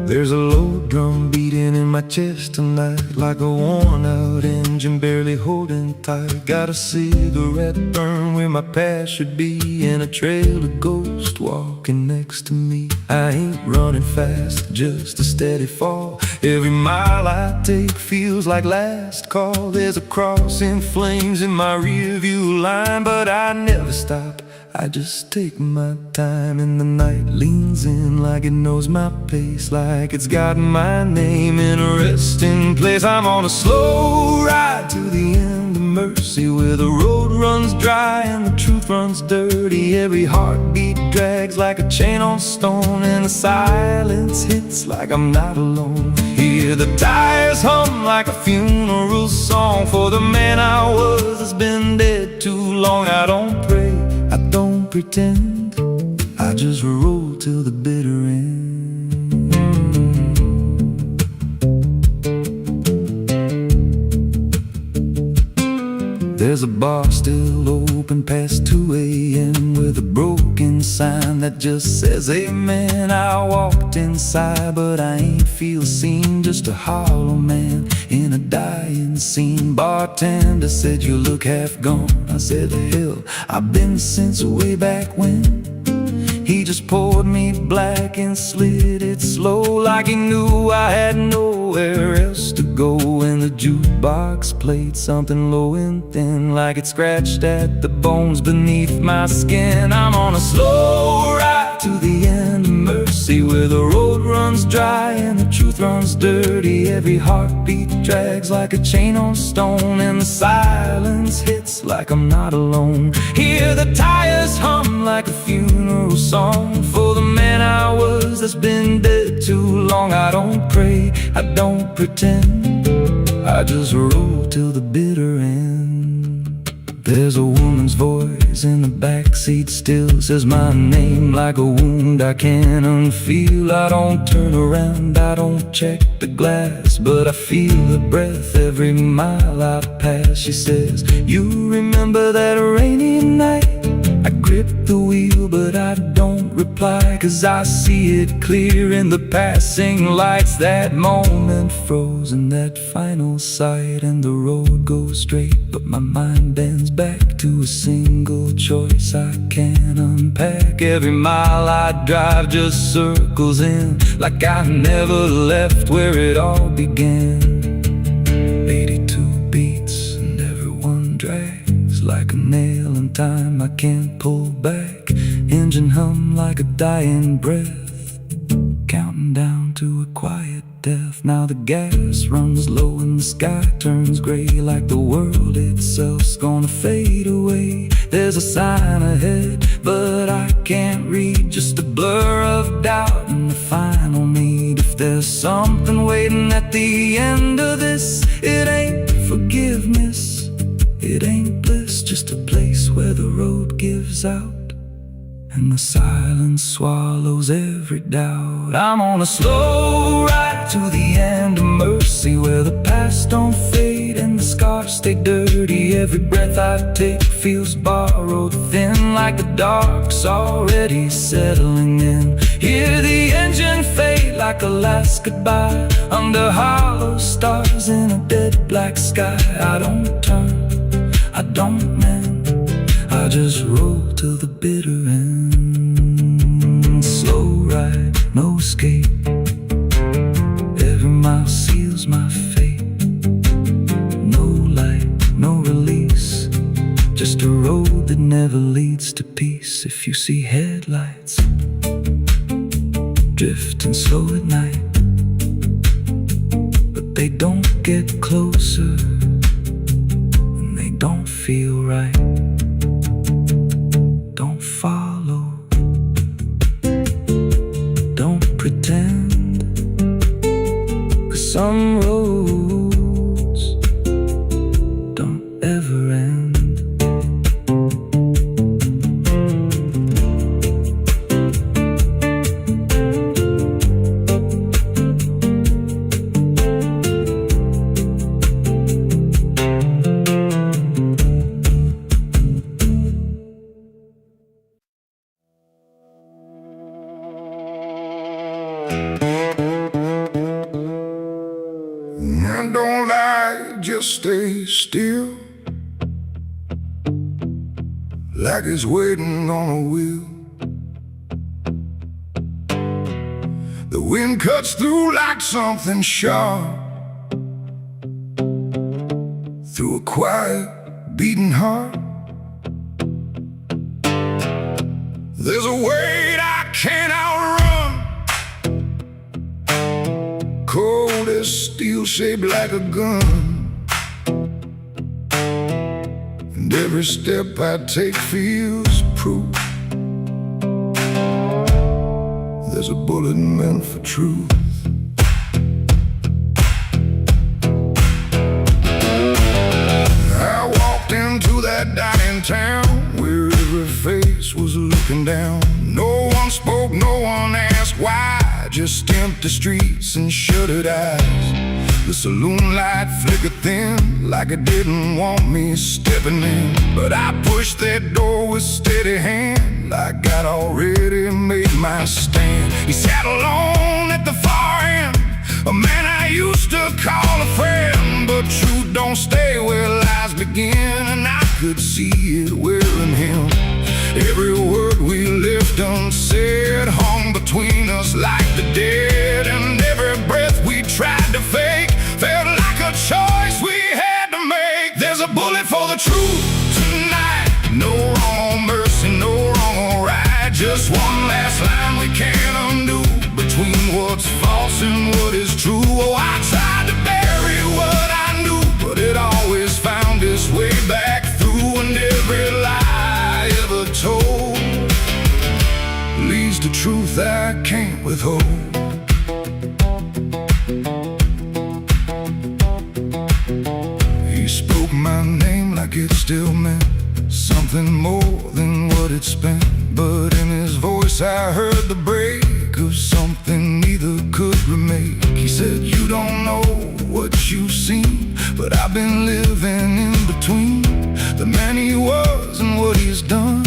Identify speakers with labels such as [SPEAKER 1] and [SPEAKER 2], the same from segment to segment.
[SPEAKER 1] There's a low drum beating in my chest tonight, like a worn-out engine barely holding tight. Got a cigarette burn where my past should be, and a trail of ghosts walking next to me. I ain't running fast, just a steady fall. Every mile I take feels like last call. There's a cross in flames in my rearview line, but I never stop, I just take my time. And the night leans in like it knows my pace, like it's got my name in a resting place. I'm on a slow ride to the end of mercy, where the road runs dry and the truth runs dirty. Every heartbeat drags like a chain on stone, and the silence hits like I'm not alone. Hear the tires hum like a funeral song for the man I was that's been dead too long. I don't pray, I don't pretend, I just roll till the bitter end. There's a bar still open past 2 a.m. with a broken sign that just says amen. I walked inside, but I ain't feel seen, just a hollow man in a dying scene. Bartender said, "You look half gone." I said, "Hell, I've been since way back when." He just poured me black and slid it slow, like he knew I had nowhere else to go. And the jukebox played something low and thin, like it scratched at the bones beneath my skin. I'm on a slow ride to the end of mercy, where the road runs dry and the truth runs dirty. Every heartbeat drags like a chain on stone, and the silence hits like I'm not alone. Hear the tires hum like a funeral song for the man I was that's been dead too long. I don't pray, I don't pretend, I just roll till the bitter end. There's a woman's voice in the backseat still, says my name like a wound I can't unfeel. I don't turn around, I don't check the glass, but I feel her breath every mile I pass. She says, "You remember that rainy night?" I grip the wheel, but I don't reply, 'cause I see it clear in the passing lights. That moment frozen, that final sight, and the road goes straight, but my mind bends back to a single choice I can't unpack. Every mile I drive just circles in, like I never left where it all began. 82 beats and everyone drags like a nail in time I can't pull back. Engine hum like a dying breath, counting down to a quiet death. Now the gas runs low and the sky turns gray, like the world itself's gonna fade away. There's a sign ahead, but I can't read, just a blur of doubt and the final need. If there's something waiting at the end of this, it ain't forgiveness, it ain't bliss, just a place where the road gives out and the silence swallows every doubt. I'm on a slow ride to the end of mercy, where the past don't fade and the scars stay dirty. Every breath I take feels borrowed thin, like the dark's already settling in. Hear the engine fade like a last goodbye, under hollow stars in a dead black sky. I don't turn, I don't mend, I just roll till the bitter end. Slow ride, no escape, every mile seals my fate. No light, no release, just a road that never leads to peace. If you see headlights drifting slow at night, but they don't get closer and they don't feel right, don't follow, don't pretend, 'cause some roads don't ever end.
[SPEAKER 2] just stays still, like it's waiting on a wheel. The wind cuts through like something sharp, through a quiet, beating heart. There's a weight I can't outrun, cold as steel, shaped like a gun. And every step I take feels proof there's a bullet meant for truth. I walked into that dying town where every face was looking down. No one spoke, no one asked why, just empty streets and shuttered eyes. The saloon light flickered thin, like it didn't want me stepping in. But I pushed that door with steady hand, like I'd already made my stand. He sat alone at the far end, a man I used to call a friend. But truth don't stay where lies begin, and I could see it wearing him. Every word we left unsaid hung between us like the dead. And every breath we tried to fake felt like a choice we had to make. There's a bullet for the truth tonight, no wrong or mercy, no wrong or right. Just one last line we can't undo, between what's false and what is true. Oh, I tried to bury what I knew, but it always found its way back through. And every lie ever told leads to truth I can't withhold. He spoke my name like it still meant something more than what it spent. But in his voice I heard the break of something neither could remake. He said, you don't know what you've seen, but I've been living in between the man he was and what he's done,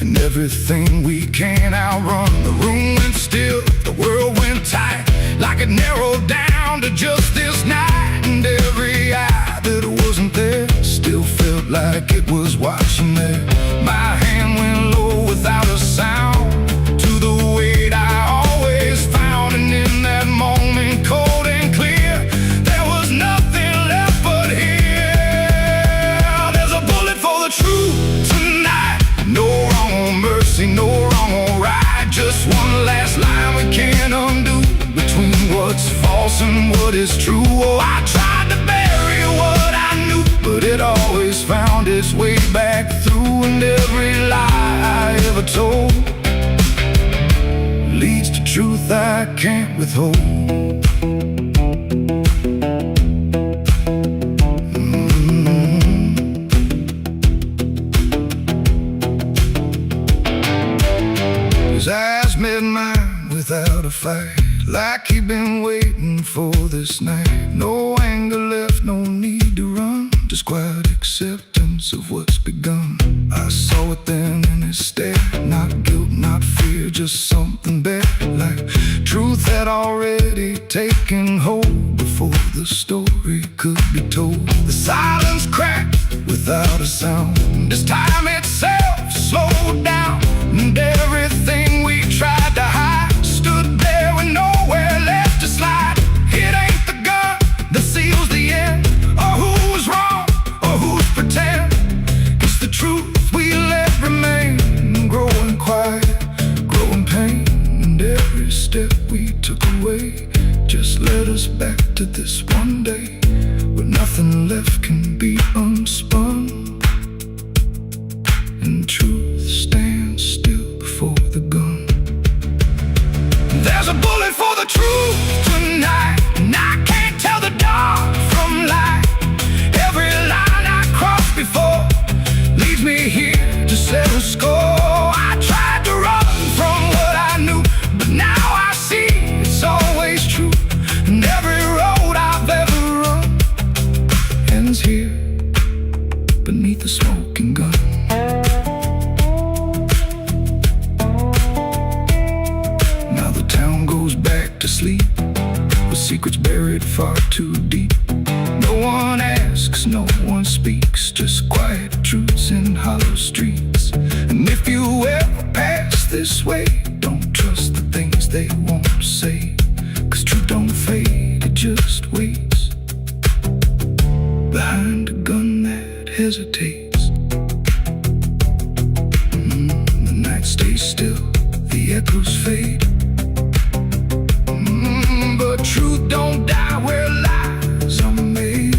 [SPEAKER 2] and everything we can't outrun. The room went still, the world went tight, like it narrowed down to just this night. And every eye that wasn't there still felt like it was watching there. My hand went low without a sound to the weight I always found. And in that moment, cold and clear, there was nothing left but here. There's a bullet for the truth tonight, no wrong or mercy, no wrong or right. Just one last line we can't undo, between what's false and what is true. Oh, I tried to bury what I knew, but it always found its way back through. And every lie I ever told leads to truth I can't withhold. His eyes met mine without a fight, like he'd been waiting for this night. No anger left, no need to run, just quiet acceptance of what's begun. I saw it then in his stare, not guilt, not fear, just something better, like truth had already taken hold before the story could be told. The silence cracked without a sound, this time itself slowed down, and everything we tried to hide stood there with nowhere left to slide. It ain't the gun that seals the end, or who's wrong, or who's pretend. It's the truth we let remain, growing quiet, growing pain. And every step we took away just led us back to this one day, where nothing left can be unspun, and truth stands still before the gun. There's a bullet for the truth tonight, and I can't tell the dark from light. Every line I crossed before leads me here to settle score. I tried to run from what I knew, but now I see it's always true. And every road I've ever run ends here beneath the smoking gun. To sleep with secrets buried far too deep. No one asks, no one speaks, just quiet truths in hollow streets. And if you ever pass this way, don't trust the things they won't say, 'cause truth don't fade, it just waits behind a gun that hesitates. The night stays still, the echoes fade. But truth don't die where lies are made.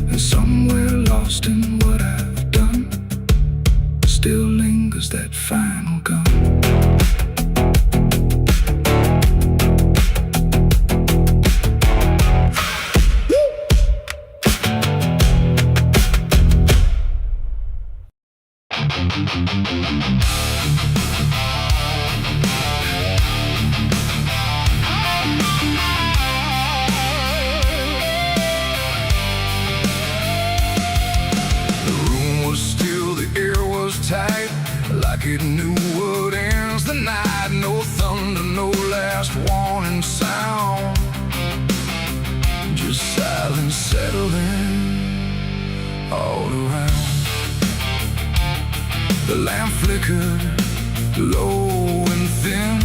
[SPEAKER 2] And somewhere lost in what I've done still lingers that final gun. Tight, like it knew what ends the night. No thunder, no last warning sound, just silence settling all around. The lamp flickered low and thin,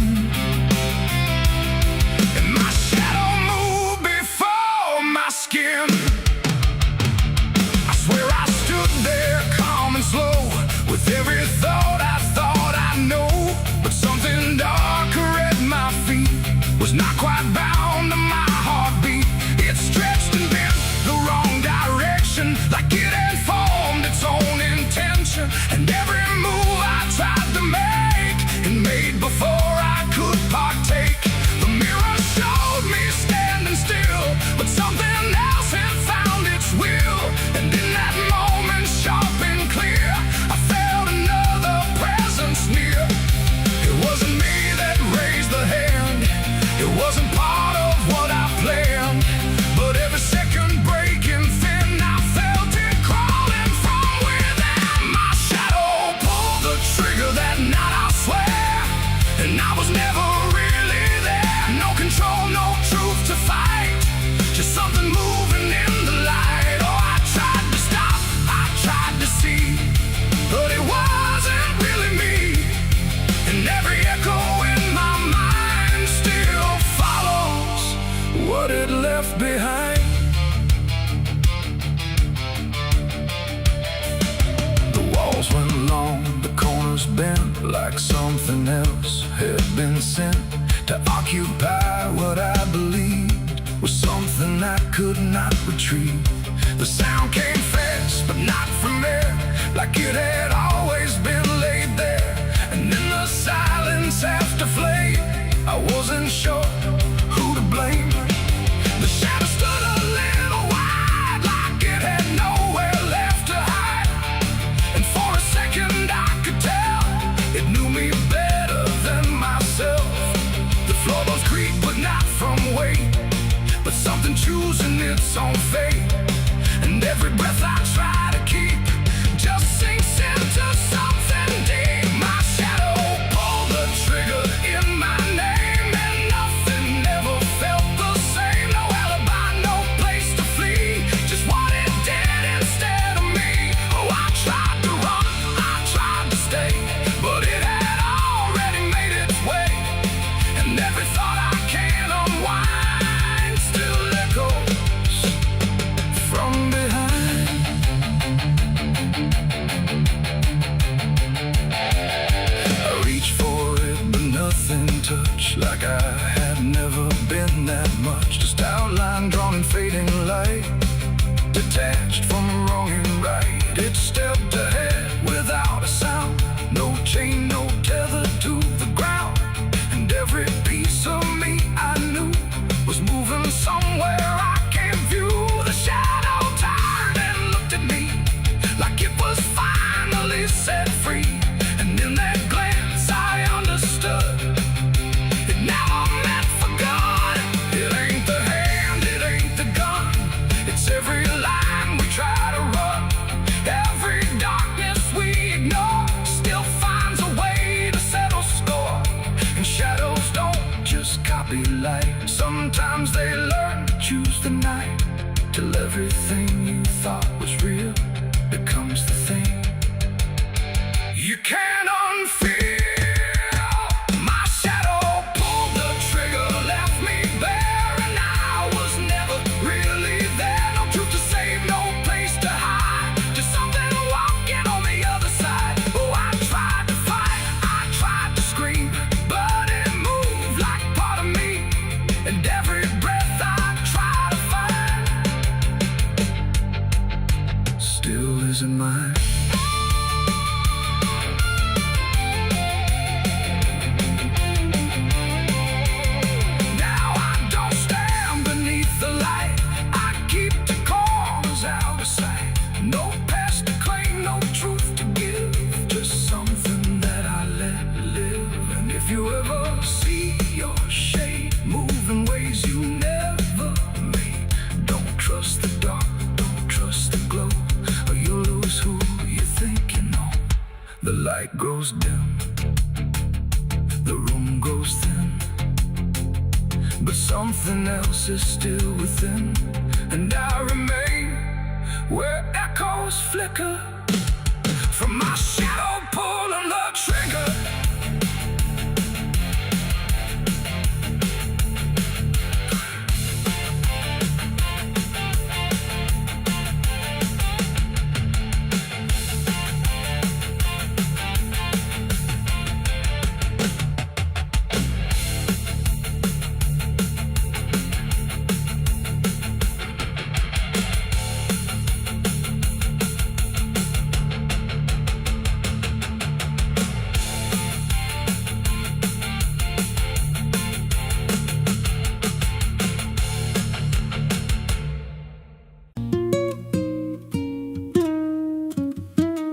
[SPEAKER 2] and my shadow moved before my skin. I swear I stood there calm and slow, with every thought I know. But something darker at my feet was not quite bound to my heartbeat. It stretched and bent the wrong direction, like it had formed its own intention. And every move I tried to make, it made before I could partake. The mirror showed me standing still, but something else had found its will. And in that moment, sharp and clear, I felt another presence near. It wasn't me that raised the hand, it wasn't part of what I planned. But every second breaking thin, I felt it crawling from within. My shadow pulled the trigger that night, I swear, and I was never really there. No control, no truth to fight, just something moving in the light. Oh, I tried to stop, I tried to see, but it wasn't really me. And every echo in my mind still follows what it left behind. The walls went long, the corners bent, like something else had been sent to occupy what I believed was something I could not retrieve. The sound came fast, but not from there, like it had always been laid there. And in the silence after flame, I wasn't sure who to blame. The shadow stood a little wide, like it had nowhere left to hide. And for a second I could tell it knew me better than myself. The floorboards creaked, but not from weight, but something choosing its own fate. And every breath I try to keep just sinks into something deep. My shadow pulled the trigger in my name, and nothing ever felt the same. No alibi, no place to flee, just what it did instead of me. Oh, I tried to run, I tried to stay, but it had already made its way. And every thought I can unwind still echoes from behind. I reached for it, but nothing touched, like I had never been that much. Just outline drawn in fading light, detached from wrong and right. It stepped ahead without a sound, no chain, no tether to the ground. And every piece of me I knew was moving somewhere I can't view. The shadow turned and looked at me, like it was finally set free. And in that glance I understood it never meant for good. It ain't the hand, it ain't the gun, it's every line we try to run. Every darkness we ignore still finds a way to settle score. And shadows don't just copy light, sometimes they learn to choose the night till everything you thought was real becomes the thing you can't unfeel. My shadow pulled the trigger, left me bare, and I was never really there. No truth to save, no place to hide, just something walking on the other side. Oh, I tried to fight, I tried to scream, but it moved like part of me, and every breath I try to find still isn't mine. No past to claim, no truth to give, just something that I let live. And if you ever see your shade move in ways you never made, don't trust the dark, don't trust the glow, or you'll lose who you think you know. The light grows dim, the room goes thin, but something else is still within, and I remain where echoes flicker from my shadow pulling the trigger.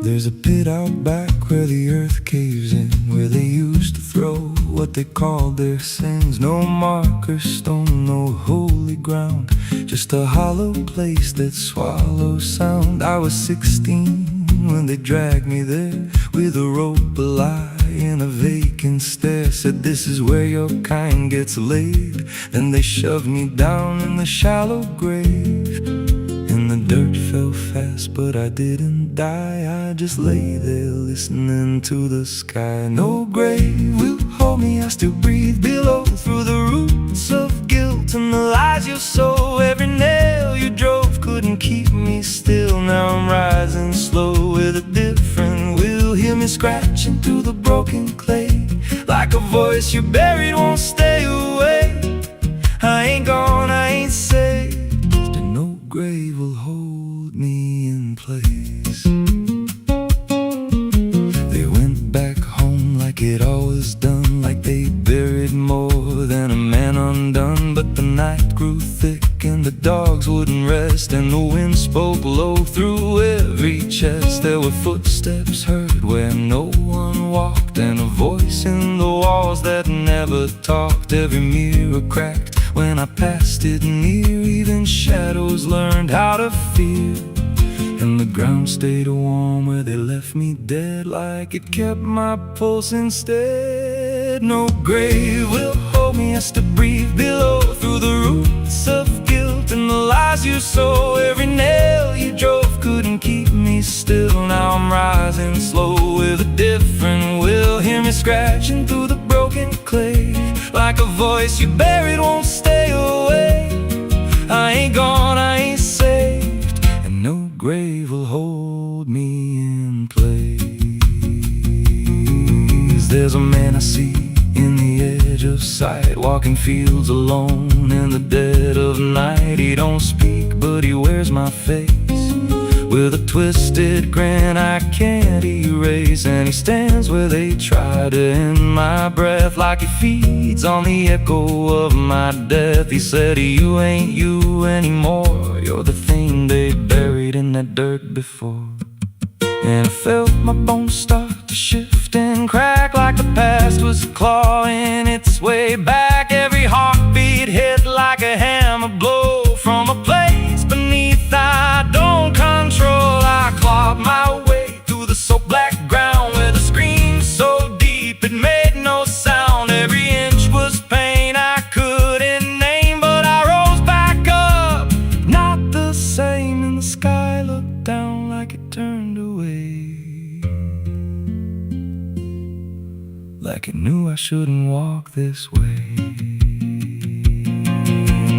[SPEAKER 1] There's a pit out back where the earth caves in, where they used to throw what they called their sins. No marker stone, no holy ground, just a hollow place that swallows sound. I was 16 when they dragged me there, with a rope, a lie, and a vacant stare. Said this is where your kind gets laid. Then they shoved me down in the shallow grave, and the dirt fell fast, but I didn't die. I just lay there listening to the sky. No grave will hold me, I still breathe below, through the roots of guilt and the lies you sow. Every nail you drove couldn't keep me still. Now I'm rising slow with a different will. Hear me scratching through the broken clay, like a voice you buried won't stay away. I ain't gone, I ain't saved, and no grave will hold me in place. They went back home like it always done, like they buried more than a man undone. But the night grew thick and the dogs wouldn't rest, and the wind spoke low through every chest. There were footsteps heard where no one walked, and a voice in the walls that never talked. Every mirror cracked when I passed it near, even shadows learned how to fear. And the ground stayed warm where they left me dead, like it kept my pulse instead. No grave will hold me, I still breathe below, through the roots of guilt and the lies you sow. Every nail you drove couldn't keep me still. Now I'm rising slow with a different will. Hear me scratching through the broken clay, like a voice you buried won't stay away. I ain't gone, I ain't saved, and no grave will hold me in place. There's a man I see in the edge of sight, walking fields alone in the dead of night. He don't speak, but he wears my face with a twisted grin I can't erase. And he stands where they try to end my breath, like he feeds on the echo of my death. He said, you ain't you anymore, you're the thing they buried in that dirt before. And I felt my bones start to shift and crack, like the past was clawing its way back. Every heartbeat hit like a hammer blow from a place beneath I don't control. I clawed my way through the soap black ground with a scream so deep it made no sound. Every inch was pain I couldn't name, but I rose back up I shouldn't walk this way.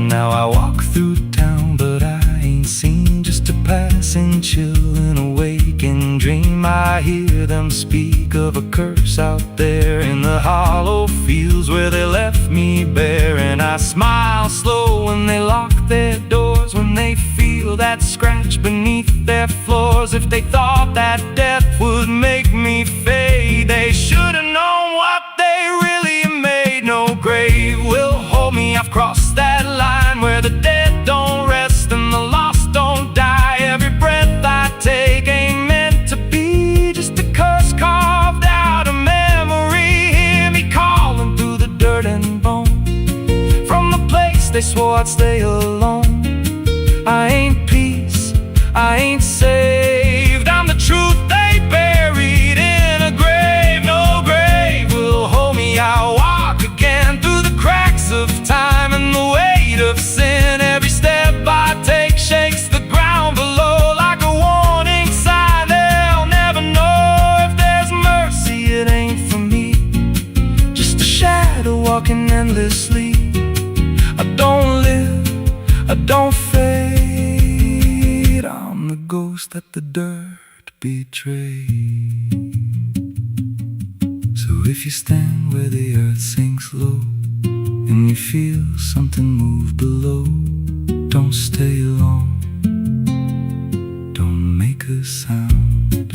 [SPEAKER 1] Now I walk through town, but I ain't seen just a passing chill in a waking dream. I hear them speak of a curse out there in the hollow fields where they left me bare. And I smile slow when they lock their doors, when they feel that scratch beneath their floors. If they thought that death would make me fade, they should have known what they really made. No grave will hold me, I've crossed that line where the dead don't rest and the lost don't die. Every breath I take ain't meant to be, just a curse carved out of memory. Hear me calling through the dirt and bone, from the place they swore I'd stay alone. I ain't peace, I ain't saved, I'm the truth they buried in a grave. No grave will hold me, I'll walk again through the cracks of time and the weight of sin. Every step I take shakes the ground below like a warning sign. They'll never know if there's mercy, it ain't for me, just a shadow walking endlessly. I don't live, I don't fade, I'm the ghost that the dirt betrayed. So if you stand where the earth sinks low and you feel something move below, don't stay long, don't make a sound,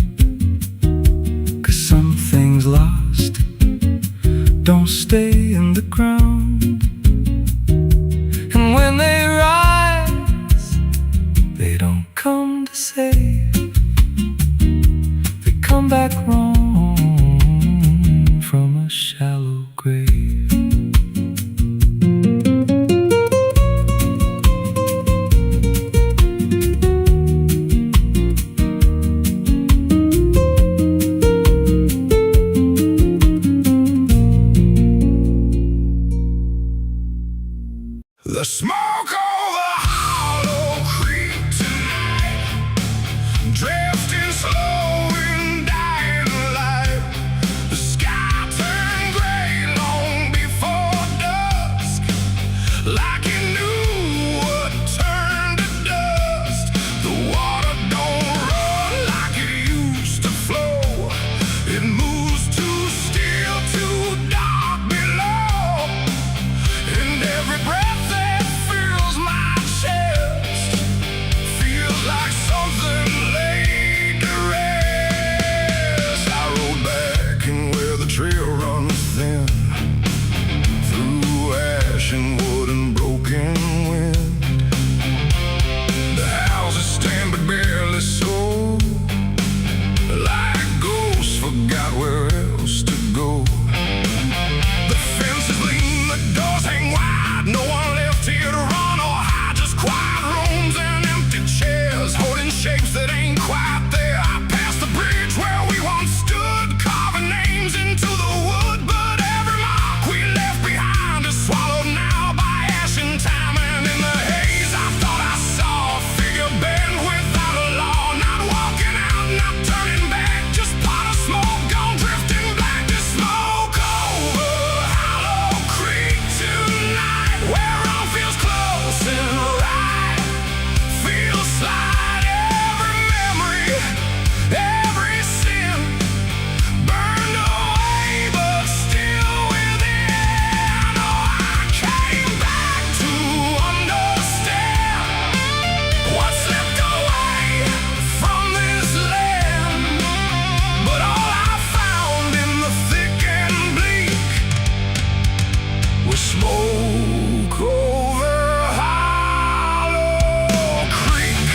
[SPEAKER 1] 'cause something's lost, don't stay in the ground. And when they rise, they don't come to save, they come back wrong from a shallow grave.
[SPEAKER 2] The smoke over Hollow Creek tonight, drifting slow in dying light. The sky turned gray long before dusk, like it knew what turned to dust. The water don't run like it used to flow, it moves too still, too dark below. And every breath like something laid to rest. I rode back in where the trail runs thin, through ash and wood and broken wind. The houses stand but barely so, like ghosts forgot where else to go. The fences lean, the doors hang wide, no one left here to run or hide, just quiet rooms and empty chairs holding shapes that ain't quite there. I passed the bridge where we once stood, carving names into the wood, but every mark we left behind is swallowed now by ash and time. And in the haze I thought I saw a figure bend without a law, not walking out, not turning back, just pot of smoke gone drifting black. The smoke over Hollow Creek tonight, where all feels close and right, feels like every memory, every sin burned away but still within. Oh, I came back to understand what's left away from this land, but all I found in the thick and bleak was smoke over Hollow Creek.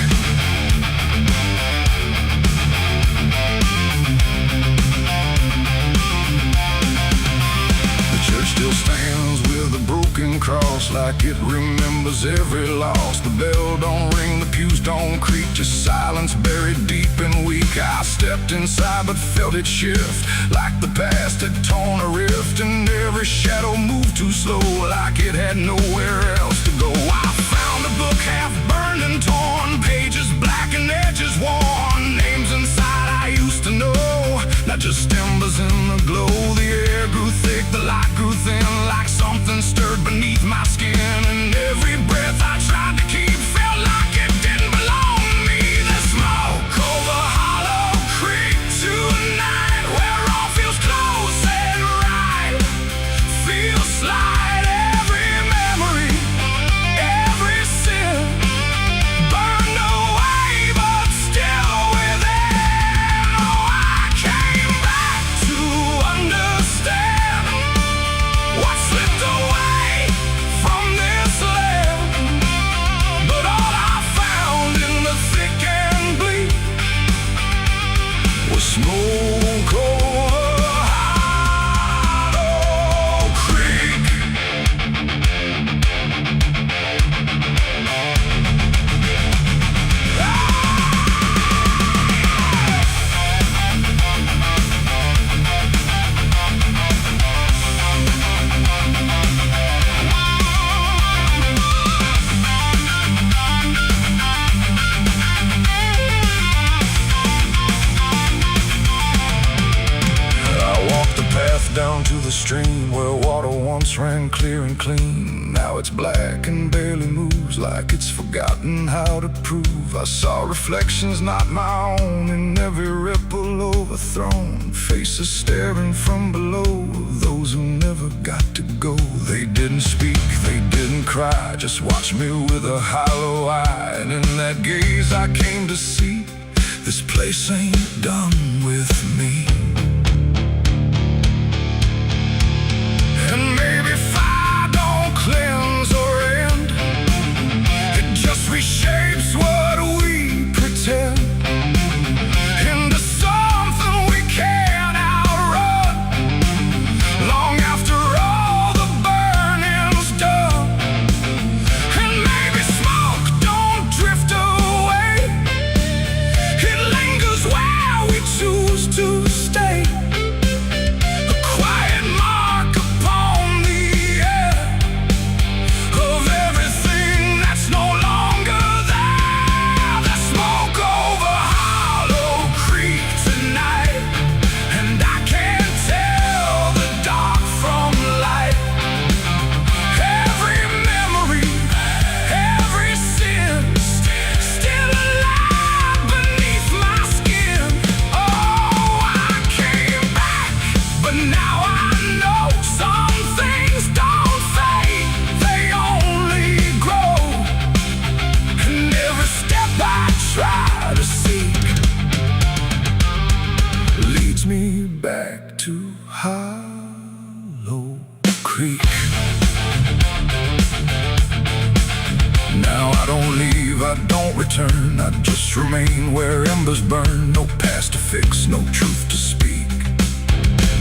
[SPEAKER 2] The church still stands with a broken cross, like it remembers every loss. The bell don't ring, the pews don't creak, just silence buried deep and weak. I stepped inside but felt it shift, like the past had torn a rift, and every shadow moved too slow, like it had nowhere else to go. I found a book half burned and torn, pages black and edges worn, names inside I used to know, not just embers in the glow. The air grew thick quick the light grew thin, like something stirred beneath my skin. And every breath I tried to keep felt like it didn't belong to me. The smoke over Hollow Creek tonight, where all feels close and right, feels slight. Every memory, every sin burned away, but still within. Oh, I came back to understand what slipped away from this land. But all I found in the thick and bleak was smoke over Hollow Creek. I walked the path down to the stream where water once ran clear and clean. Now it's black and barely moves, like it's forgotten how to prove. I saw reflections not my own in every ripple overthrown, faces staring from below, those who never got to go. They didn't speak, they didn't cry, just watched me with a hollow eye. And in that gaze I came to see, this place ain't done with me. And maybe fire don't cleanse or end, it just reshapes what we pretend into something we can't outrun. Long after all the burning's done, and maybe smoke don't drift away, it lingers where we choose to stay. A quiet mark upon the air of everything that's no longer there. The smoke over Hollow Creek tonight, and I can't tell the dark from light. Every memory, every sin, still alive beneath my skin. Oh, I came back, but now I know some things don't fade, they only grow. And every step I try to seek leads me back to Hollow Creek. Now I don't leave, I don't return, I just remain where embers burn. No past to fix, no truth to speak,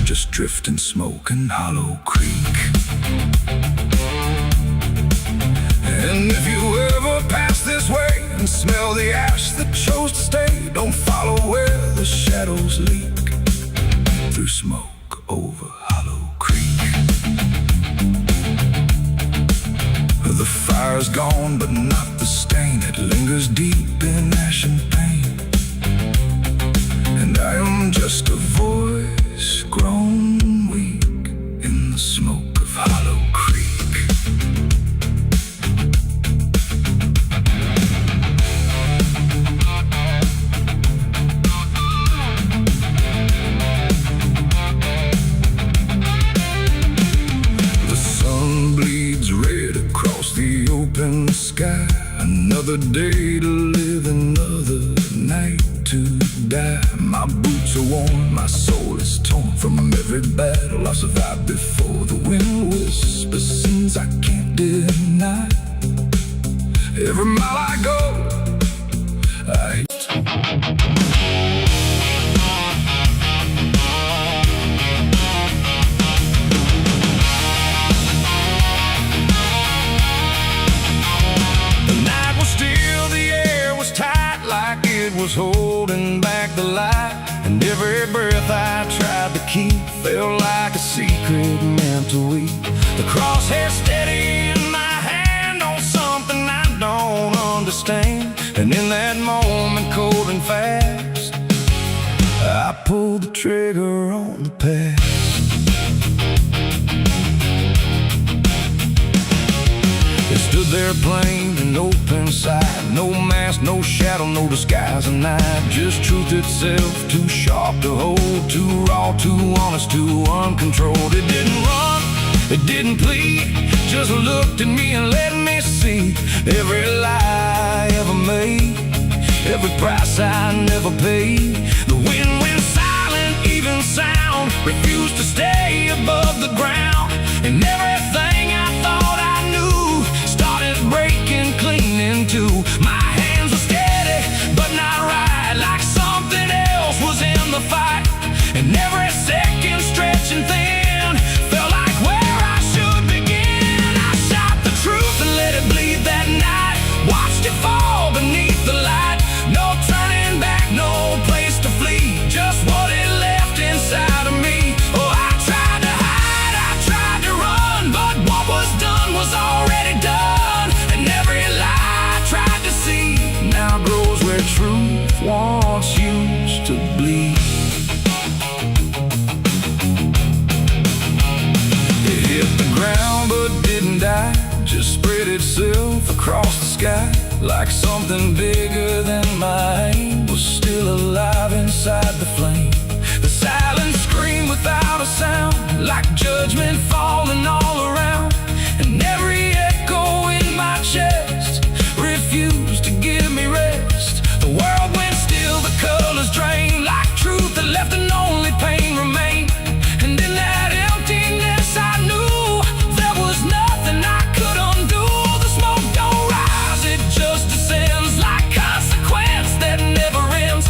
[SPEAKER 2] just drift and smoke in Hollow Creek. And if you ever pass this way and smell the ash that chose to stay, don't follow where the shadows leak through smoke over Hollow Creek. The fire's gone, but not the stain. It lingers deep in ash and pain. And I am just a voice grown weak in the smoke of Hollow Creek. The sun bleeds red across the open sky. Another day to live, another night to die. My boots are worn, my soul is torn from every battle I've survived before. The wind whispers sins I can't deny. Every mile I go, I was holding back the light, and every breath I tried to keep felt like a secret meant to weep. The crosshair steady in my hand on something I don't understand, and in that moment, cold and fast, I pulled the trigger on the past. there plain and open sight. No mask, no shadow, no disguise at night. Just truth itself, too sharp to hold, too raw, too honest, too uncontrolled. It didn't run, it didn't plead, just looked at me and let me see every lie I ever made, every price I never paid. The wind went silent, even sound refused to stay above the ground. And everything I thought I knew started breaking clean in two. My hands were steady, but not right, like something else was in the fight. And every second stretching thin felt like where I should begin. I shot the truth and let it bleed that night, watched it fall beneath the light. No turning back, no place to flee, just what it left inside of me. Oh, I tried to hide, I tried to run, but what was done was already done. And every lie I tried to see now grows where truth once used to bleed. It hit the ground but didn't die, just spread itself across the sky. Like something bigger than mine was still alive inside the flame. The silence screamed without a sound, like judgment falling all around. And every echo in my chest refused to give me rest. The world went still, the colors drained, like truth that left and only pain remained. And in that emptiness I knew there was nothing I could undo. The smoke don't rise, it just descends, like consequence that never ends.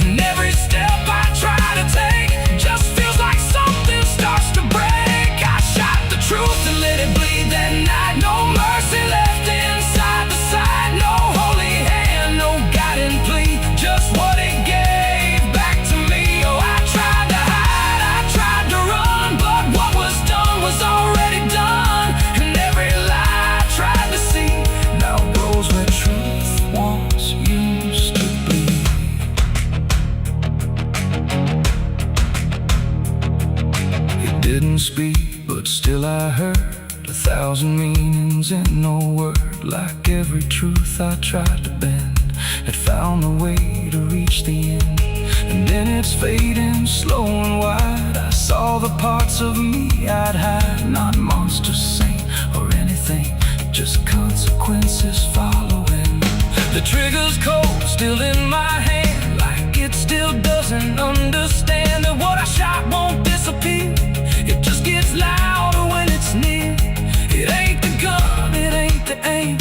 [SPEAKER 2] And every step I try to take just feels like something starts to break. I shot the truth and let it bleed that night. No mercy left inside the side, no holy hand, no guiding plea, just what it gave back to me. Oh, I tried to hide, I tried to run, but what was done was already done. And every lie I tried to see now grows where truth once used to bleed. It didn't speak, but still I heard 1,000 meanings in no word. Like every truth I tried to bend had found a way to reach the end. And then it's fading slow and wide. I saw the parts of me I'd hide, not monster, saint, or anything, just consequences following. The trigger's cold, still in my hand, like it still doesn't understand that what I shot won't disappear. It just gets louder when it's near. It ain't the gun, it ain't the aim,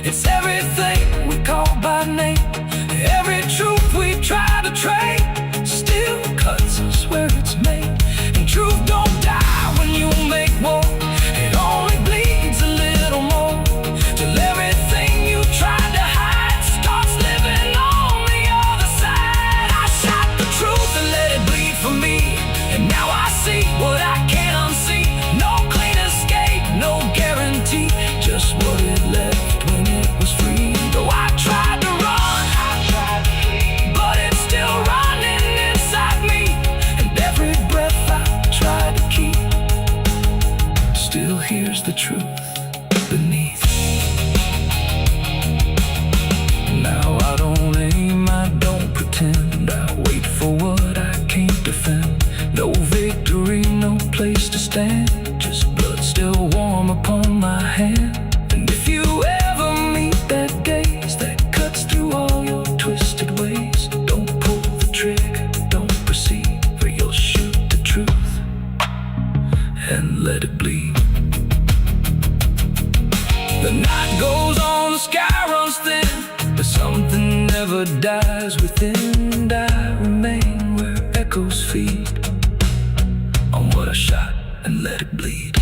[SPEAKER 2] it's everything we call by name. Every truth we try to trade still cuts us where it's made. And truth don't die when you make war, it only bleeds a little more, till everything you tried to hide starts living on the other side. I shot the truth and let it bleed for me, and now I see what I can't unsee. No clean escape, no guarantee, just what it left when it was free. Though I tried to run, I tried to flee, but it's still running inside me. And every breath I tried to keep still hears the truth beneath. Now I don't aim, I don't pretend, I wait for what I can't defend. No victory, no place to stand, just blood still warm upon my hand. And if you ever meet that gaze that cuts through all your twisted ways, don't pull the trigger, don't proceed, for you'll shoot the truth and let it bleed. The night goes on, the sky runs thin, but something never dies within. And I remain where echoes feed on what I shot and let it bleed.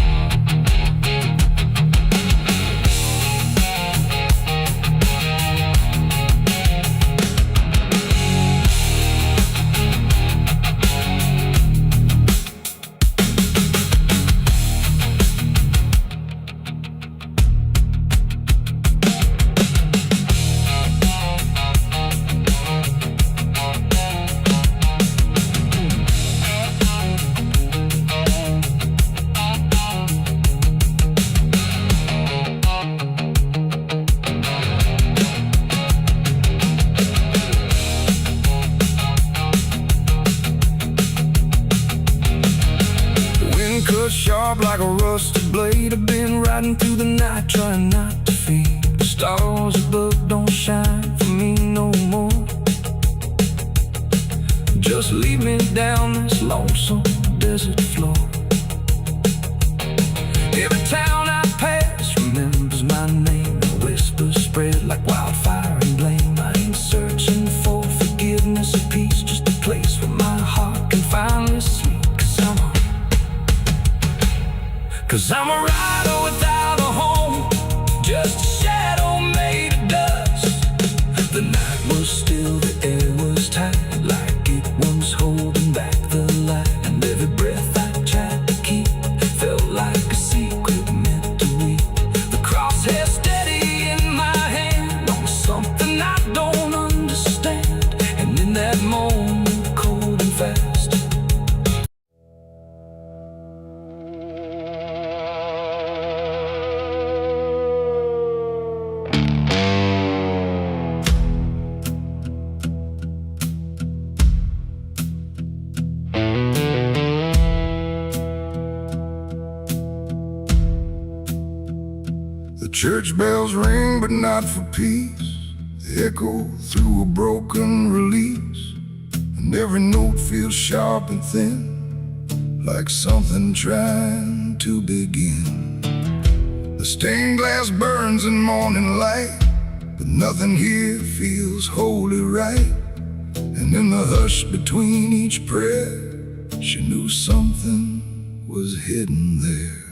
[SPEAKER 1] blade. I've been riding through the night, trying not to fade. The stars above don't shine for me no more. Just lead me down this lonesome desert floor. Every town I pass remembers my name, and whispers spread like wildfire and blame. I ain't searching for forgiveness or peace, just a place where my heart can finally sleep. Cause I'm a rider without a home, just a shadow made of dust. The night was still, the air was tight, like it was holding back the light. And every breath I tried to keep felt like a secret meant to read. The crosshair steady in my hand on something I don't understand. And in that moment, cold and fast,
[SPEAKER 2] the church bells ring, but not for peace. They echo through a broken release, and every note feels sharp and thin, like something trying to begin. The stained glass burns in morning light, but nothing here feels wholly right. And in the hush between each prayer, she knew something was hidden there.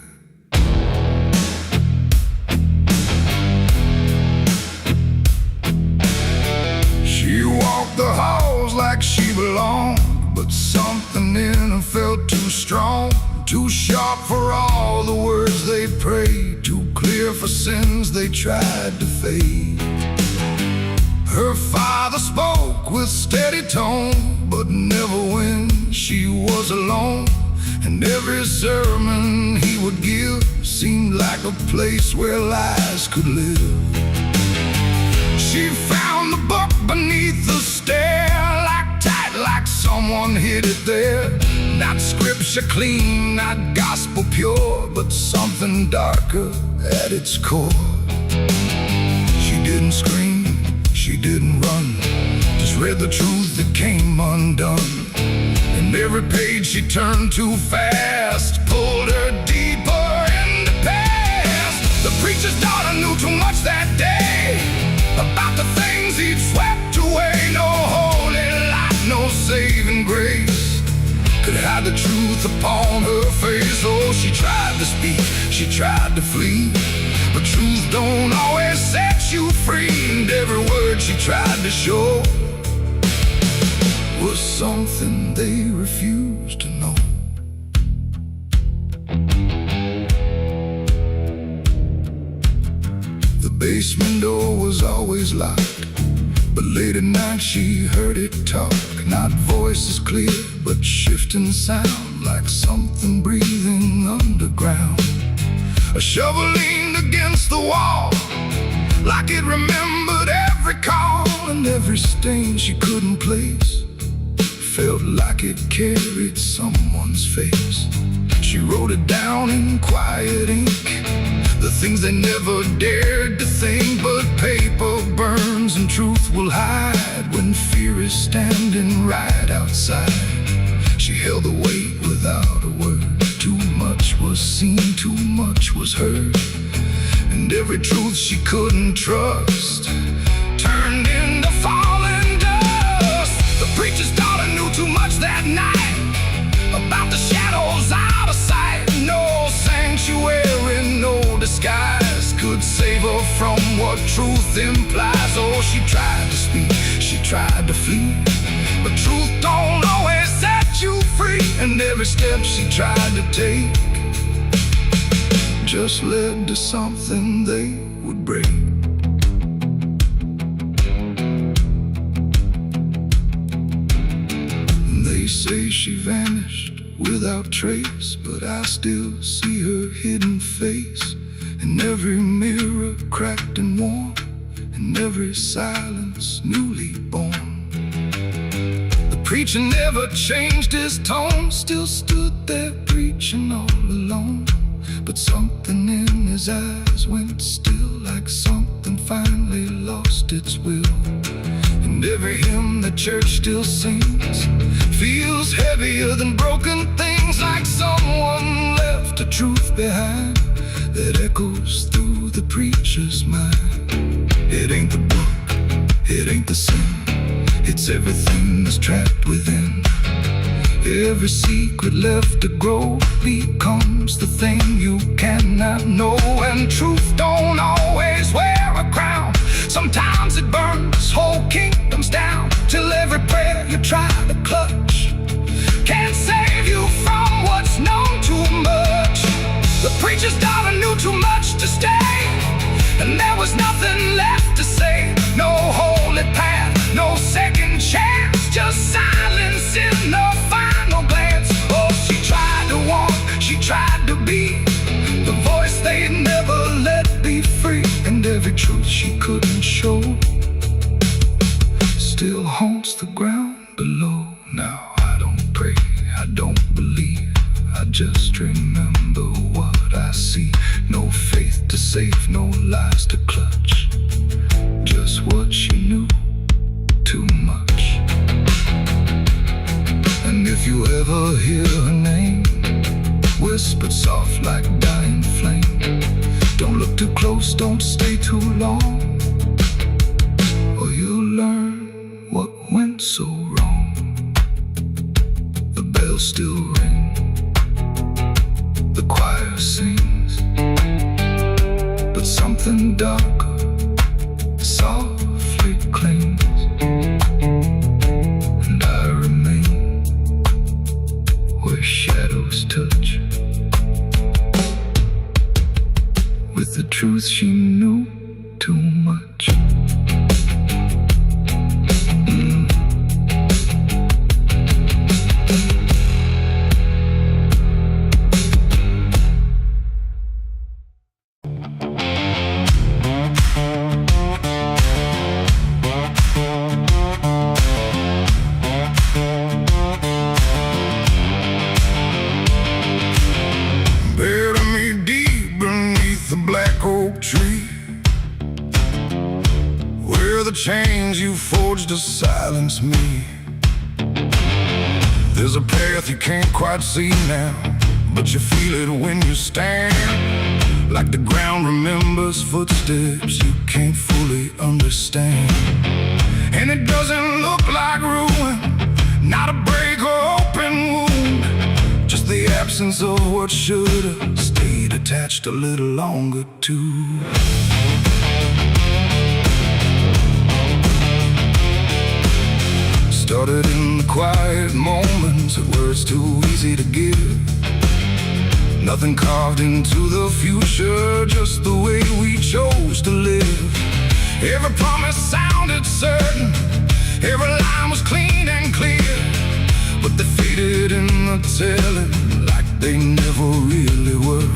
[SPEAKER 2] She walked the halls like she belonged, but something in her felt too strong, too sharp for all the words they prayed, too clear for sins they tried to fade. Her father spoke with steady tone, but never when she was alone. And every sermon he would give seemed like a place where lies could live. She found the book beneath the stair, like tight, like someone hid it there. Not scripture clean, not gospel pure, but something darker at its core. She didn't scream, she didn't run, just read the truth that came undone. And every page she turned too fast pulled her deeper in the past. The preacher's daughter knew too much that day about the things he'd swept away. No holy light, no saving grace could hide the truth upon her face. Oh, she tried to speak, she tried to flee, but truth don't always set you free. And every word she tried to show was something they refused to know. The basement door was always locked, but late at night she heard it talk. Not voices clear, but shifting sound, like something breathing underground. A shovel leaned against the wall, like it remembered every call. And every stain she couldn't place felt like it carried someone's face. She wrote it down in quiet ink, the things they never dared to think. But paper burns and truth will hide when fear is standing right outside. She held the weight without a word. Too much was seen, too much was heard, and every truth she couldn't trust turned into falling dust. The preacher's daughter knew too much that night about the shadows out of sight. No sanctuary, no disguise could save her from what truth implies. Oh, she tried to speak, she tried to flee, but truth don't always set you free. And every step she tried to take just led to something they would break. They say she vanished without trace, but I still see her hidden face in every mirror cracked and worn, in every silence newly born. The preacher never changed his tone, still stood there preaching all alone. but something in his eyes went still, like something finally lost its will. And every hymn the church still sings feels heavier than broken things, like someone left a truth behind that echoes through the preacher's mind. It ain't the book, it ain't the sin, it's everything that's trapped within. Every secret left to grow becomes the thing you cannot know. And truth don't always wear a crown. Sometimes it burns whole kingdoms down, till every prayer you try to clutch can't save you from what's known too much. The preacher's daughter knew too much to stay, and there was nothing left to say. No holy path, no second chance, just silence in the final glance. Oh, she tried to walk, she tried to be the voice they'd never let be free. And every truth she couldn't show still haunts the ground below. Now I don't pray, I don't believe, I just remember what I see. No faith to save, no lies to clutch, just what she knew too much. And if you ever hear her name whispered soft like dying flame, don't look too close, don't stay too long, or you'll learn what went so wrong. The bells still ring, the choir sings, but something darker softly clings. And I remain where shadows touch, with the truth she knew too much. Bury me deep beneath the black oak tree, where the chains you forged to silence me. There's a path you can't quite see now, but you feel it when you stand, like the ground remembers footsteps you can't fully understand. And it doesn't look like ruin, not a break or open wound, just the absence of what should've stayed attached a little longer too. Started in the quiet moments where it's too easy to give. Nothing carved into the future, just the way we chose to live. Every promise sounded certain, every line was clean and clear, but they faded in the telling like they never really were.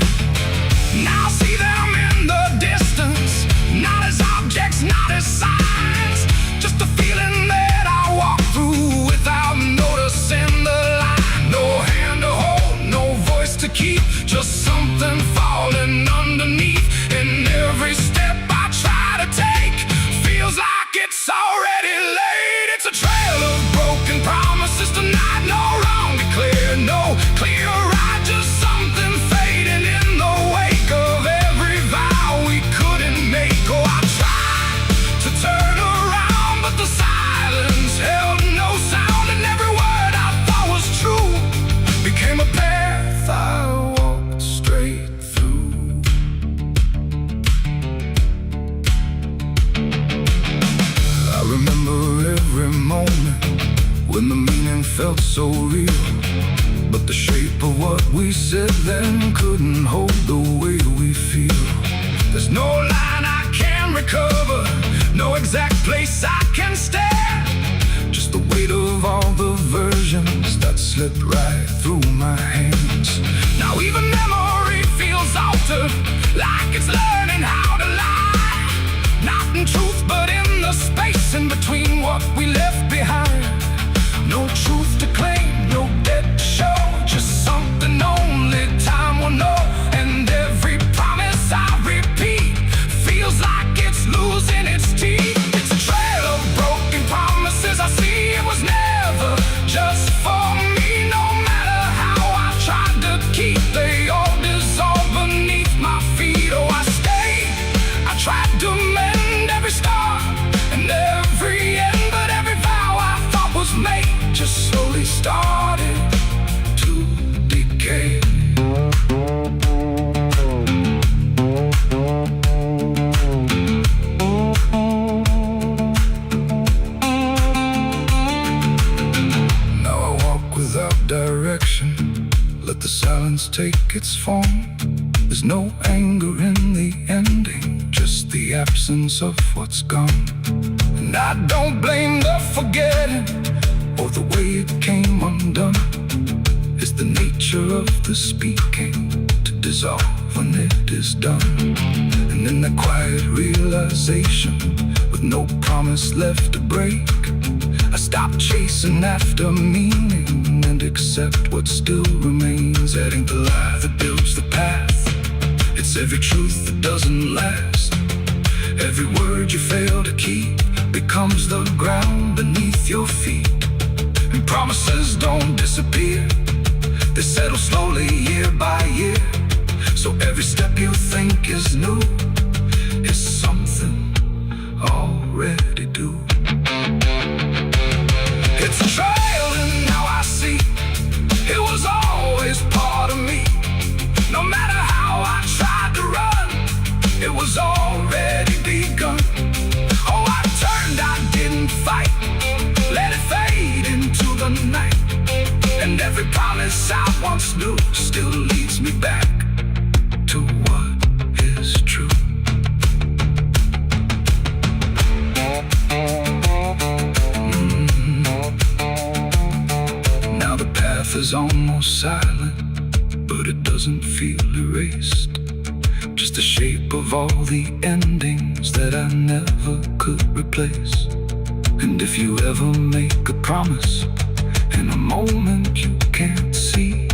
[SPEAKER 2] Now I see them in the distance, not as objects, not as signs, just a feeling that I walk through without noticing the line. No hand to hold, no voice to keep, just something falling underneath. And every step I try to take feels like it's already late. It's a trail of broken promises tonight, no wrong declared, no clear right, just something fading in the wake of every vow we couldn't make. Oh, I tried to turn around, but the silence held no sound, and every word I thought was true became a path I walked straight through. I remember every moment when the meaning felt so real, but the shape of what we said then couldn't hold the way we feel. There's no line I can recover, no exact place I can stand, just the weight of all the versions that slipped right through my hands. Now even memory feels altered, like it's learning how to lie, not in truth but in the space in between what we left behind. No truth to claim, no debt to show, just something only time will know. And take its form. There's no anger in the ending, just the absence of what's gone. And I don't blame the forgetting or the way it came undone. It's the nature of the speaking to dissolve when it is done. And in the quiet realization, with no promise left to break, I stop chasing after meaning and accept what still remains. Adding the lie that builds the path, it's every truth that doesn't last. Every word you fail to keep becomes the ground beneath your feet. And promises don't disappear, they settle slowly year by year. So every step you think is new is something already due. It's a trail and now I see it was always part of me. No matter how I tried to run, it was already begun. Oh, I turned, I didn't fight, let it fade into the night. And every promise I once knew still leads me back to what is true. Now the path is almost silent, but it doesn't feel erased. Just the shape of all the endings that I never could replace. And if you ever make a promise in a moment you can't see,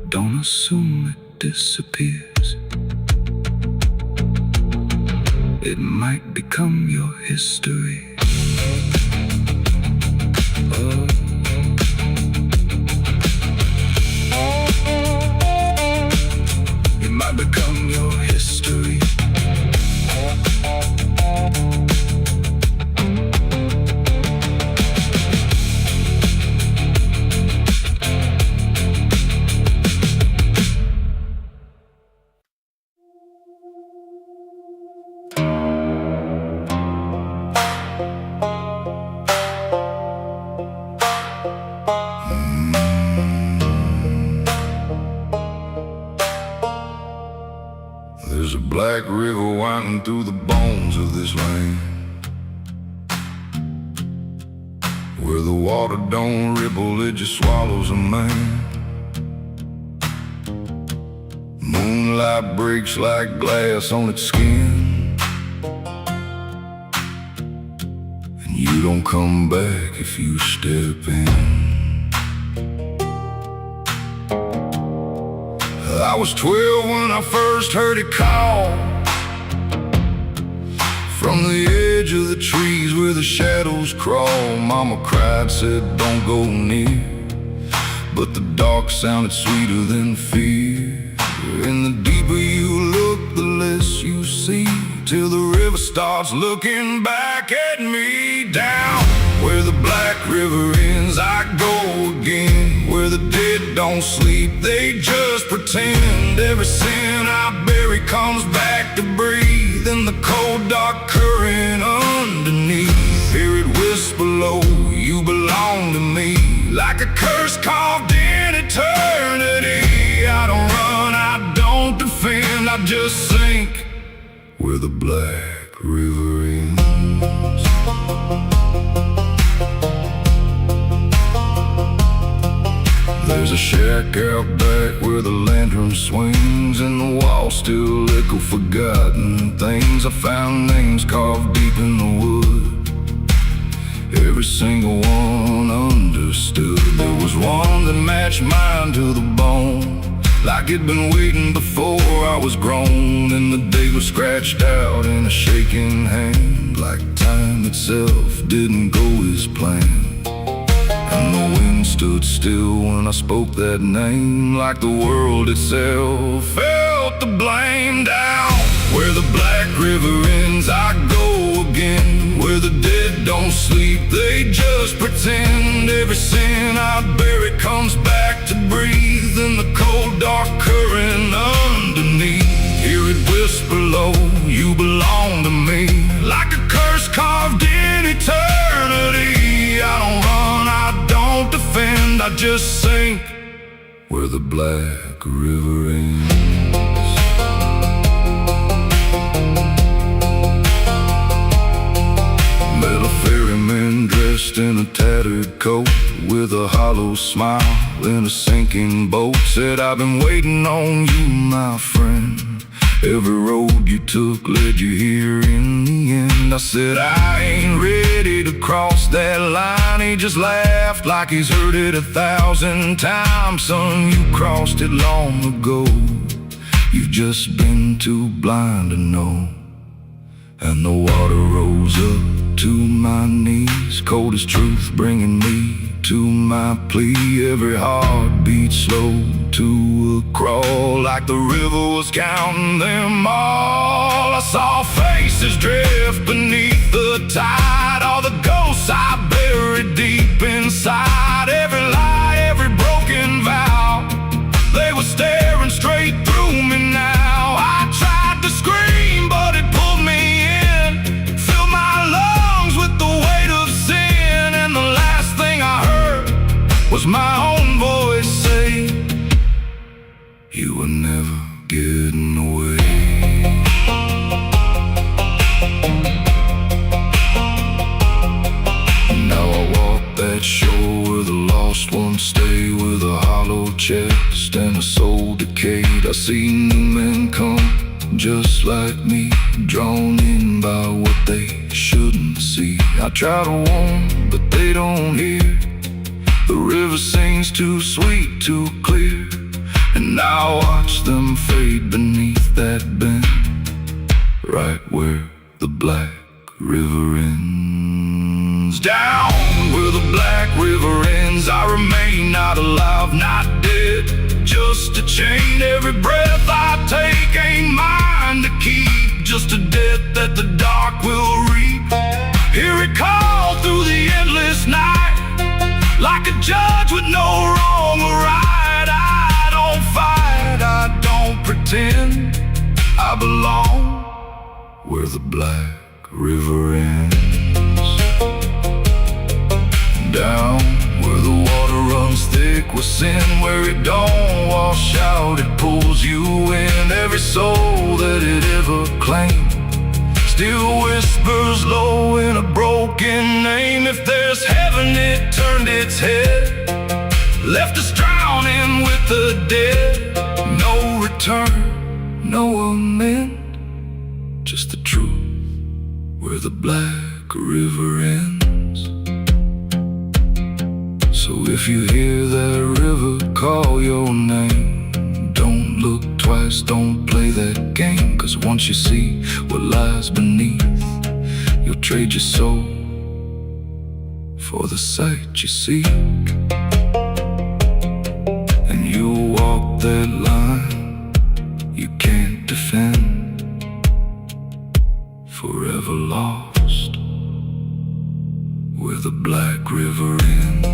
[SPEAKER 2] don't assume it disappears. It might become your history. Oh. It might become your history. There's a black river winding through the bones of this land, where the water don't ripple, it just swallows a man. Moonlight breaks like glass on its skin, and you don't come back if you step in. I was 12 when I first heard it call, from the edge of the trees where the shadows crawl. Mama cried, said don't go near, but the dark sounded sweeter than fear. And the deeper you look, the less you see, till the river starts looking back at me. Down where the black river ends, I go again. Where the dead don't sleep, they just pretend. Every sin I bury comes back to breathe in the cold dark current underneath. Hear it whisper low, you belong to me, like a curse carved in eternity. I don't run, I don't defend, I just sink where the black river ends. There's a shack out back where the lantern swings, and the walls still echo forgotten things. I found names carved deep in the wood, every single one understood. There was one that matched mine to the bone, like it'd been waiting before I was grown. And the day was scratched out in a shaking hand, like time itself didn't go as planned. And the wind stood still when I spoke that name, like the world itself felt the blame. Down where the black river ends, I go again. Where the dead don't sleep, they just pretend. Every sin I bury comes back to breathe in the cold dark current underneath. Hear it whisper low, you belong to me, like a curse carved in eternity. I don't run, I don't defend, I just sink where the Black River ends. Met a ferryman dressed in a tattered coat, with a hollow smile in a sinking boat. Said, I've been waiting on you, my friend. Every road you took led you here in the end. I said, I ain't ready to cross that line. He just laughed like he's heard it 1,000 times. Son, you crossed it long ago. You've just been too blind to know. And the water rose up to my knees, cold as truth, bringing me to my plea. Every heartbeat slow to a crawl, like the river was counting them all. I saw faces drift beneath the tide, all the ghosts I buried deep inside. Every lie, every broken vow, they were staring straight through me now. I tried to scream, but it pulled me in, filled my lungs with the weight of sin. And the last thing I heard was my own voice say, you were never getting away. Now I walk that shore where the lost ones stay, with a hollow chest and a soul decayed. I see new men come just like me, drawn in by what they shouldn't see. I try to warn, but they don't hear. The river sings too sweet, too clear, and I watch them fade beneath that bend, right where the Black River ends. Down where the Black River ends, I remain not alive, not dead, just a chain. Every breath I take ain't mine to keep, just a death that the dark will reap. Hear it call through the endless night, like a judge with no wrong or right. I don't fight, I don't pretend, I belong where the Black River ends. Down where the water runs thick with sin, where it don't wash out, it pulls you in. Every soul that it ever claimed still whispers low in a broken name. If there's heaven, it turned its head, left us drowning with the dead. No return, no amend, just the truth where the Black River ends. So if you hear that river call your name, don't look twice, don't play that game. 'Cause once you see what lies beneath, you'll trade your soul for the sight you seek. And you'll walk that line you can't defend, forever lost where the Black River ends.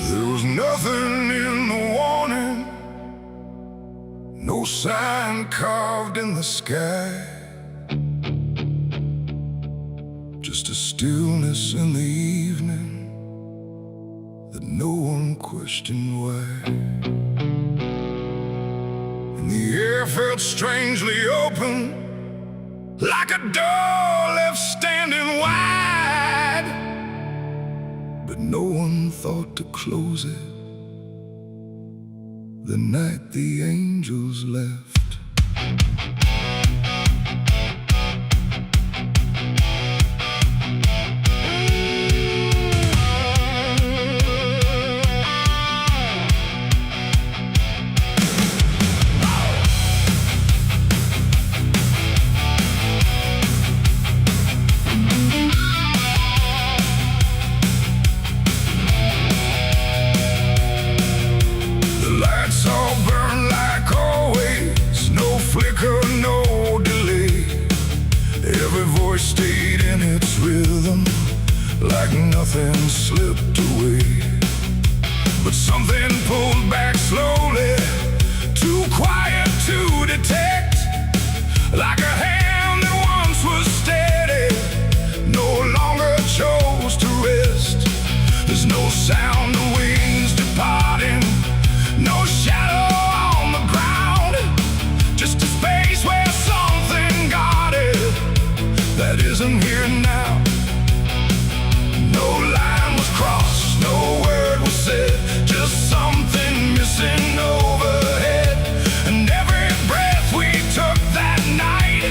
[SPEAKER 2] There was nothing in the warning, no sign carved in the sky, just a stillness in the evening that no one questioned why. And the air felt strangely open, like a door left standing wide, but no one thought to close it the night the angels left. All burn like always, no flicker, something slipped away. But something pulled back slowly, too quiet to detect. Like a hand that once was steady, no longer chose to rest. There's no sound of wings departing, no shadow on the ground, just a space where something guarded that isn't here now. No line was crossed, no word was said, just something missing overhead. And every breath we took that night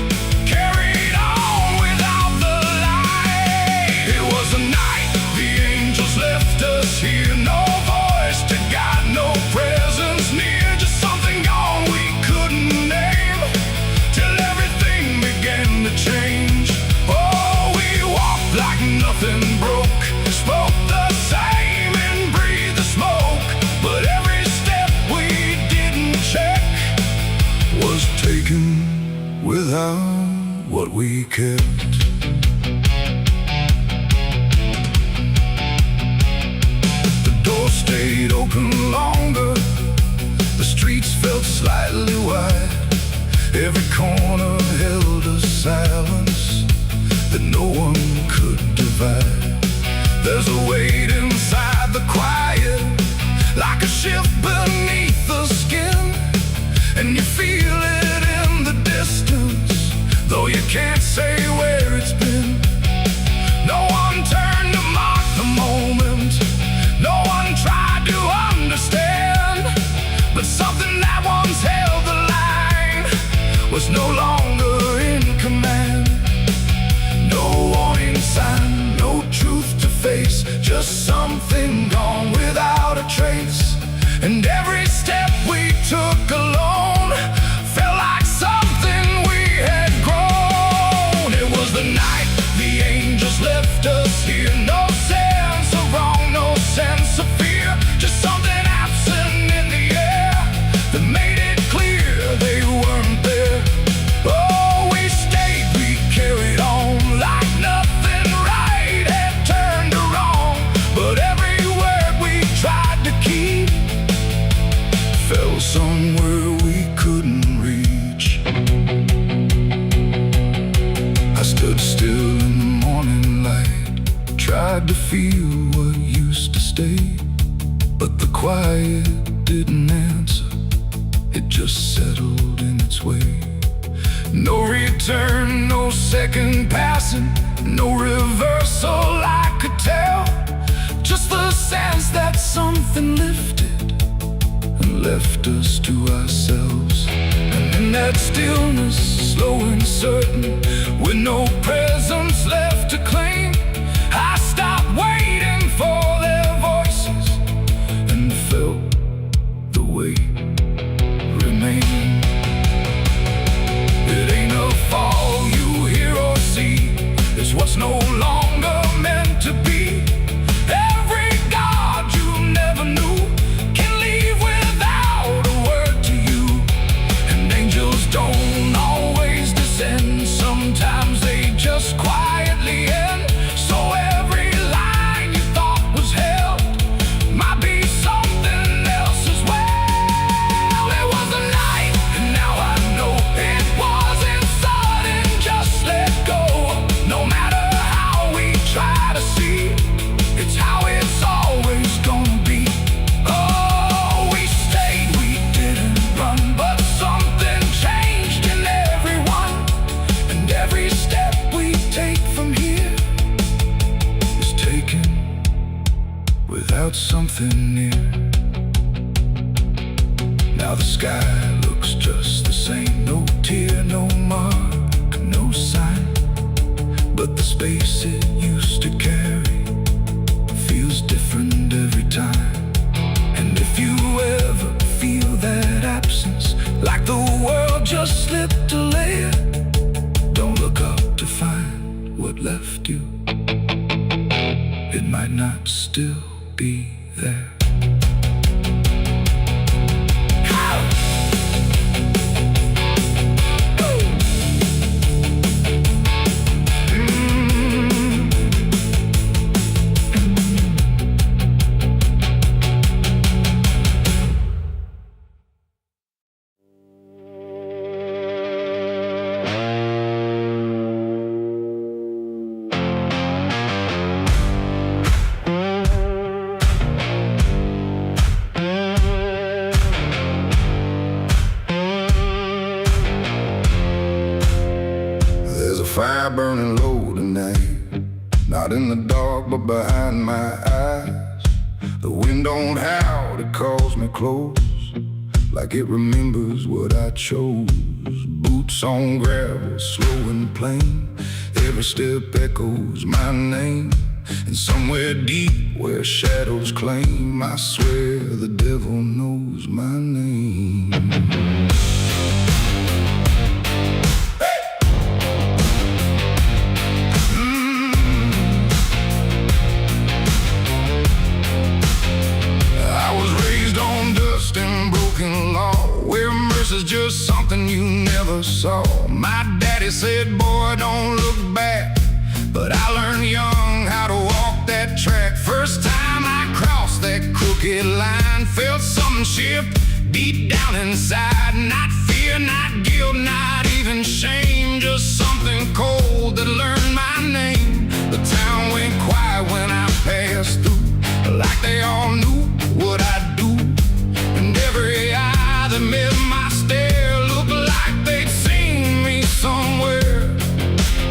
[SPEAKER 2] carried on without the light. It was a night the angels left us here, no voice to guide, no presence near, just something gone we couldn't name, till everything began to change. Oh, we walked like nothing broke, spoke the same and breathed the smoke, but every step we didn't check was taken without what we kept. The door stayed open longer, the streets felt slightly wide, every corner held a silence that no one could divide. There's a weight inside the quiet, like a shift beneath the skin, and you feel it in the distance, though you can't say where it's been. No one turned to mark the moment, no one tried to understand, but something that once held the line was no longer in command. No warning sign, no truth to face, just something gone without a trace. And every step we took alone felt like something we had grown. It was the night the angels left us here, no sense of wrong, no sense of fear, just something absent in the air that made it clear they weren't there. Oh, we stayed, we carried on like nothing right had turned to wrong, but every word we tried to keep fell somewhere we couldn't reach. I stood still in the morning light, tried to feel what used to stay, but the quiet didn't answer, it just settled in its way. No return, no second passing, no reversal I could tell, just the sense that something lifted and left us to ourselves. And in that stillness, slow and certain, with no presence left to claim, I stopped waiting for their voices and felt the weight remain. It ain't a fall you hear or see, it's what's no longer meant to be. Every God you never knew can leave without a word to you. And angels don't always descend, sometimes they just quietly end. So every line you thought was held might be something else as well. It was a night, and now I know it wasn't sudden, just let go. No matter how we try to see, it's how it's always gonna be. Oh, we stayed, we didn't run, but something changed in everyone. And every step we take from here is taken without something near. Now the sky looks just the same, no tear, no mark, no sign, but the space it used to carry feels different every time. And if you ever feel that absence, like the world just slipped a layer, don't look up to find what left you, it might not still be there. dark, but behind my eyes the wind don't howl, it calls me close, like it remembers what I chose. Boots on gravel, slow and plain, every step echoes my name. And somewhere deep where shadows claim, I swear the devil knows my name. Is just something you never saw. My daddy said, boy, don't look back, but I learned young how to walk that track. First time I crossed that crooked line, felt something shift deep down inside. Not fear, not guilt, not even shame, just something cold that learned my name. The town went quiet when I passed through, like they all knew what I'd do. And every eye that met my stare looked like they'd seen me somewhere.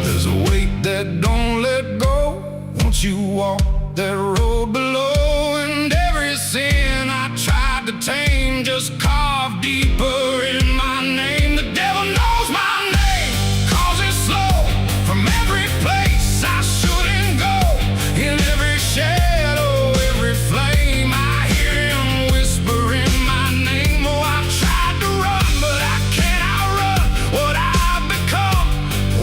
[SPEAKER 2] There's a weight that don't let go once you walk that road below. And every sin I tried to tame just carved deeper in my name. The devil knows my name, 'cause it's slow from every place I shouldn't go. In every shadow, every flame, I hear him whispering my name. Oh, I tried to run, but I can't outrun what I've become,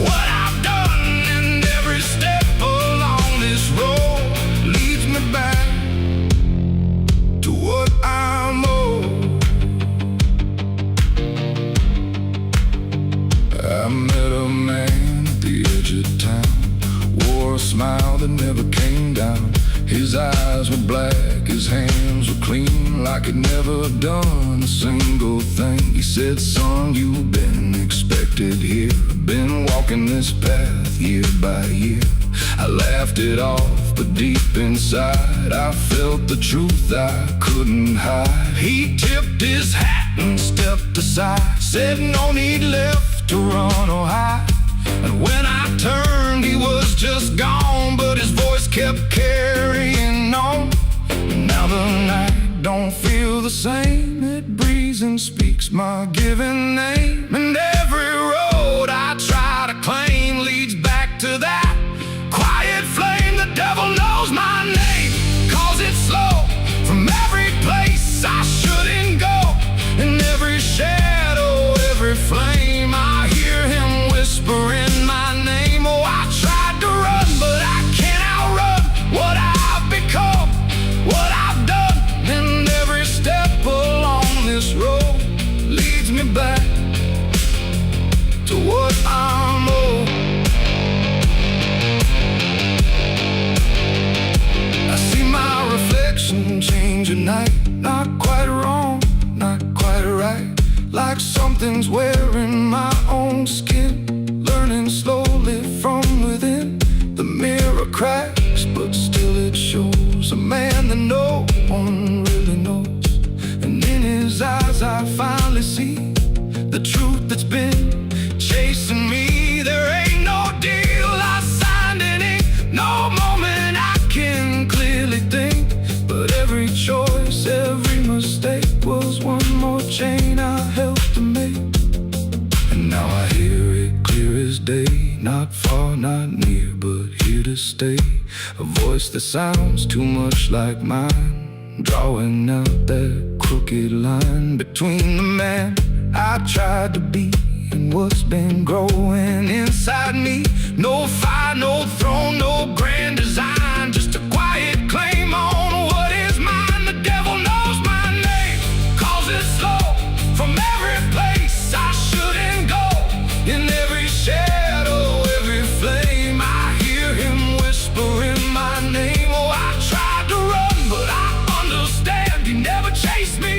[SPEAKER 2] what I've done. And every step along this road leads me back to what I'm owed. I met a man at the edge of town, wore a smile that never came down. His eyes were black, his hands were clean, like he'd never done a single thing. He said, son, you've been expected here, been walking this path year by year. I laughed it off, but deep inside I felt the truth I couldn't hide. He tipped his hat and stepped aside, said no need left to run or hide. And when I turned, he was just gone, but his voice kept carrying on. And now the night don't feel the same, it breathes and speaks my given name. And every road I try to claim leads back to that quiet flame. The devil knows my name, 'cause it's slow from every place I shouldn't go. In every shadow, every flame, I hear him whispering my name. Oh, I tried to run, but I can't outrun what I've become, what I've done. And every step along this road leads me back to what I'm owed. I see my reflection change at night, not quite wrong, not quite right, like something's wearing my own skin, learning slowly from within. The mirror cracks, but still it shows a man that no one really knows. And in his eyes I finally see the truth that's been chasing me. There ain't no deal I signed in ink, no moment I can clearly think, but every choice, every mistake was one more chain I helped to make. And now I hear it clear as day, not far, not near, but here to stay. A voice that sounds too much like mine, drawing out that crooked line between the man I tried to be and what's been growing inside me. No fire, no throne, no grand design, just a quiet claim on what is mine. The devil knows my name, 'cause it's slow from every place I shouldn't go. In every shadow, every flame, I hear him whispering my name. Oh, I tried to run, but I understand he never chased me,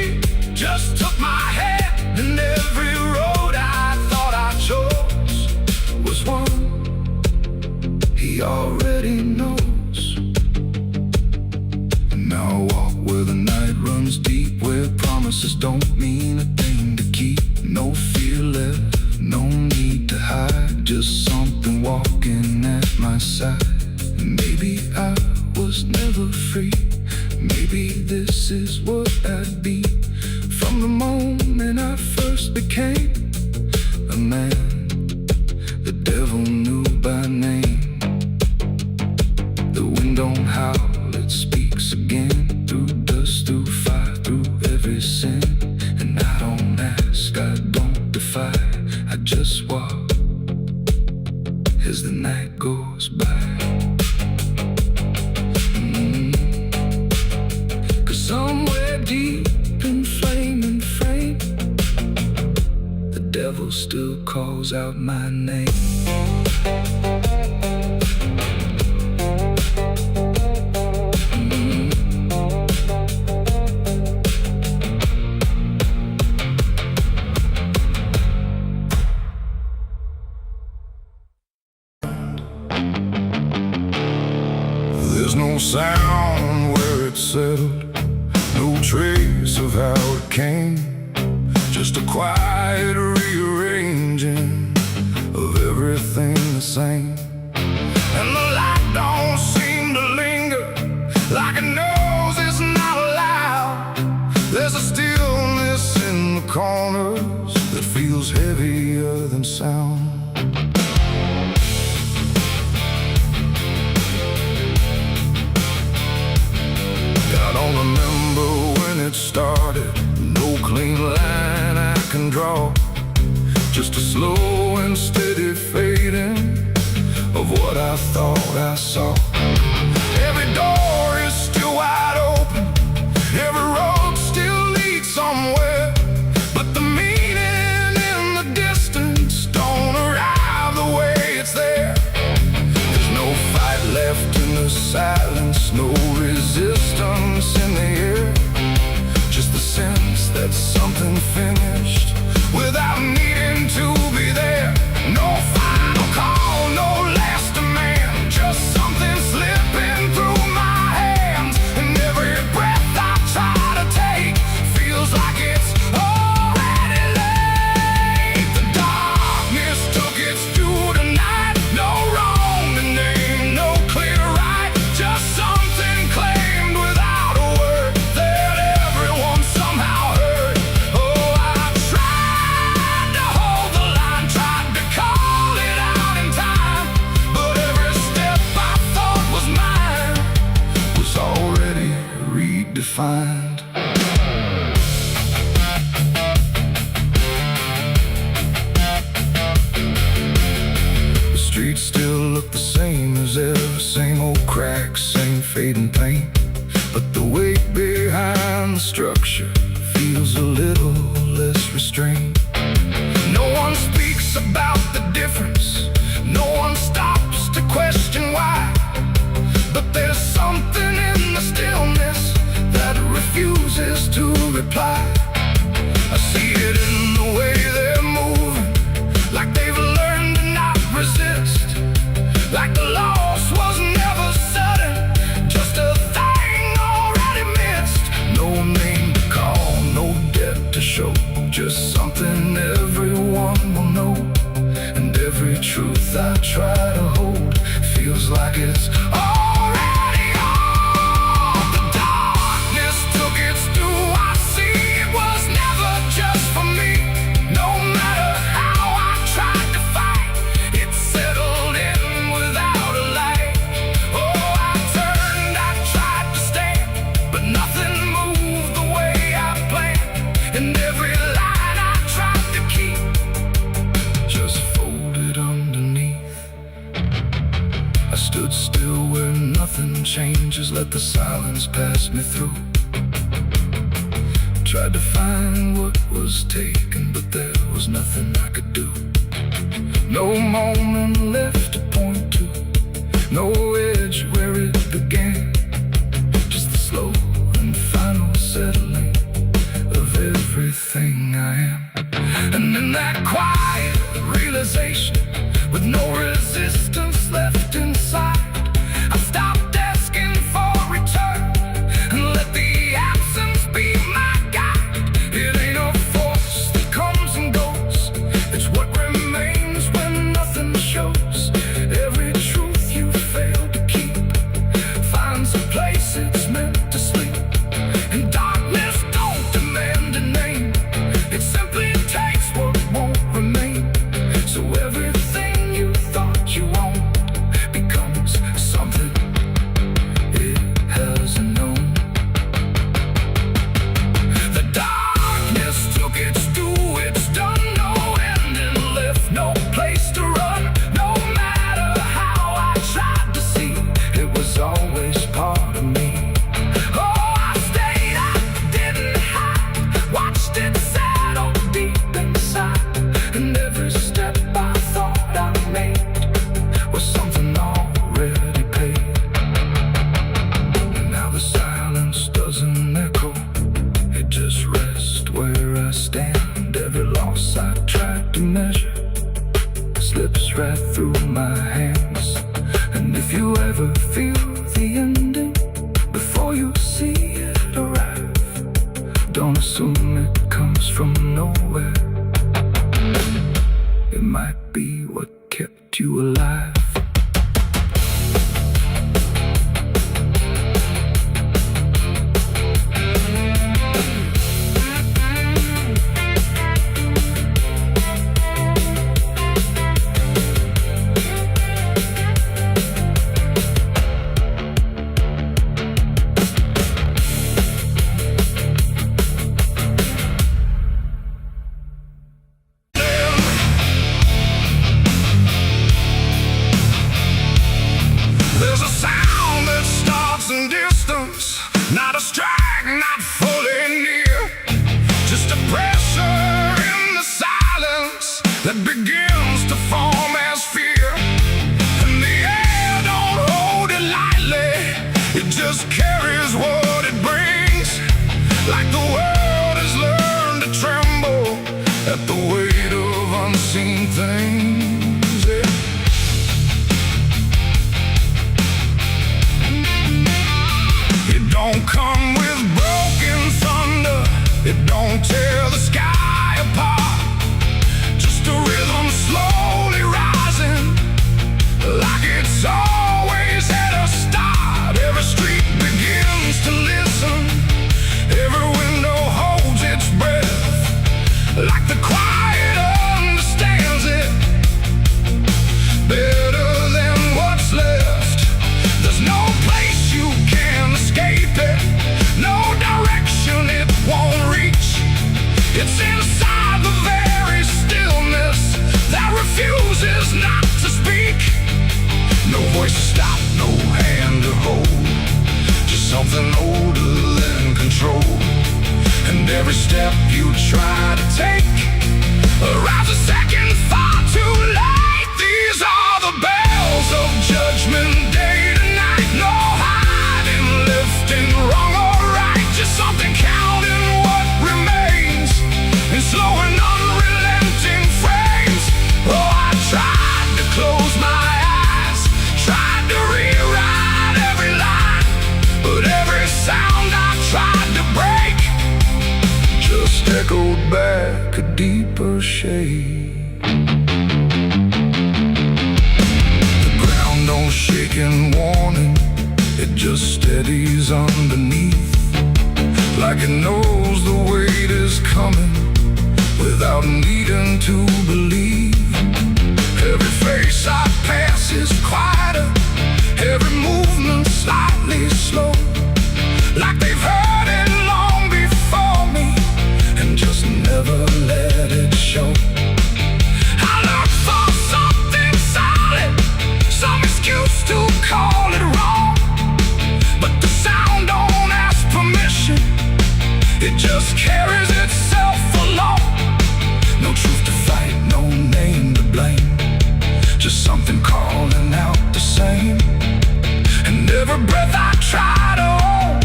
[SPEAKER 2] just took my hand. And every road I thought I chose was one he already knows. And now I walk where the night runs deep, where promises don't mean a thing to keep. No fear left, no need to hide, just something walking at my side. And maybe I
[SPEAKER 1] howl, it speaks again. Through dust, through fire, through every sin. And I don't ask, I don't defy, I just walk as the night goes by. Cause somewhere deep in flame and frame, the devil still calls out my name.
[SPEAKER 2] There's no sound where it settled, no trace of how it came, just a quiet rearranging of everything the same. And the light don't seem to linger, like it knows it's not allowed. There's a stillness in the corners that feels heavier than sound. I don't remember when it started, no clean line I can draw, just a slow and steady fading of what I thought I saw. Every door is still wide open, every road still leads somewhere, but the meaning in the distance don't arrive the way it's there. There's no fight left in the silence, no resistance in the air, just the sense that something finished without needing to be there. No final call, no last demand, just something slipping through my hands. And every breath I try to take feels like it's already late. The darkness took its due tonight, no wrong to name, no clear right, just something claimed without a word that everyone somehow heard. Oh, I tried to hold the line, tried to call it out in time, but every step I thought was mine was already redefined. The streets still look the same as ever, same old cracks, same fading paint, but the weight behind the structure feels a little less restrained. No one speaks about the difference, no one stops to question why, but there's something in the stillness that refuses to reply. I see it in the way they're moving, like they've learned to not resist, like the loss was never sudden, just a thing already missed. No name to call, no debt to show, just something everyone will know. And every truth I try to hold feels like it's already gone. The darkness took its due, I see it was never just for me. No matter how I tried to fight, it settled in without a light. Oh, I turned, I tried to stand, but nothing moved the way I planned. And every line I tried to keep just folded underneath. I stood still where nothing changes, let the silence pass me through. Tried to find what was taken, but there was nothing I could do. No moment left to point to, no edge where it began, just the slow and final settling of everything I am. And in that quiet realization, with no resistance left inside, I stopped asking for return and let the absence be my guide. It ain't a force that comes and goes, it's what remains when nothing shows. Every truth you failed to keep, Not a strike, not fully near. Just a pressure in the silence that begins to form as fear. And the air don't hold it lightly, it just carries what it brings. Like the world has learned to tremble at the weight of unseen things. Yeah. It don't come with broken thunder, it don't tear the sky apart. Just a rhythm slowly rising, like it's always at a start. Every street begins to listen, every window holds its breath, like the quiet understands it better than what's left. There's no place you can escape it, no direction it won't reach. It's inside the very stillness that refuses not to speak. No voice to stop, no hand to hold, just something older than control. And every step you try to take arrives a second far too late. These are the bells of judgment day to night. No hiding, lifting, wrong or right, just something counting what remains in slow and unrelenting frames. Oh, I tried to close my eyes, tried to rewrite every line, but every sound I tried to break just echoed back a deeper shade. The ground don't shake in warning, it just steadies underneath, like it knows the weight is coming without needing to believe. Every face I pass is quieter, every movement slightly slow, like they've heard it long before me and just never let it show. I look for something solid, some excuse to call it wrong, but the sound don't ask permission, it just carries itself along. No truth to fight, no name to blame, just something calling out the same. And every breath I try to hold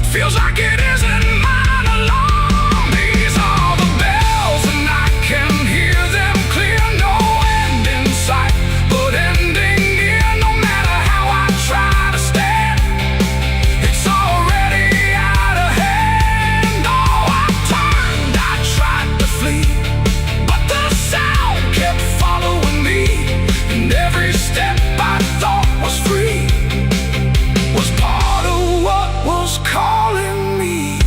[SPEAKER 2] feels like it isn't mine alone. These are the bells and I can hear them clear. No end in sight, but ending near. No matter how I try to stand, it's already out of hand. Oh, I turned, I tried to flee, but the sound kept following me, and every step I thought was free was part of what was calling me.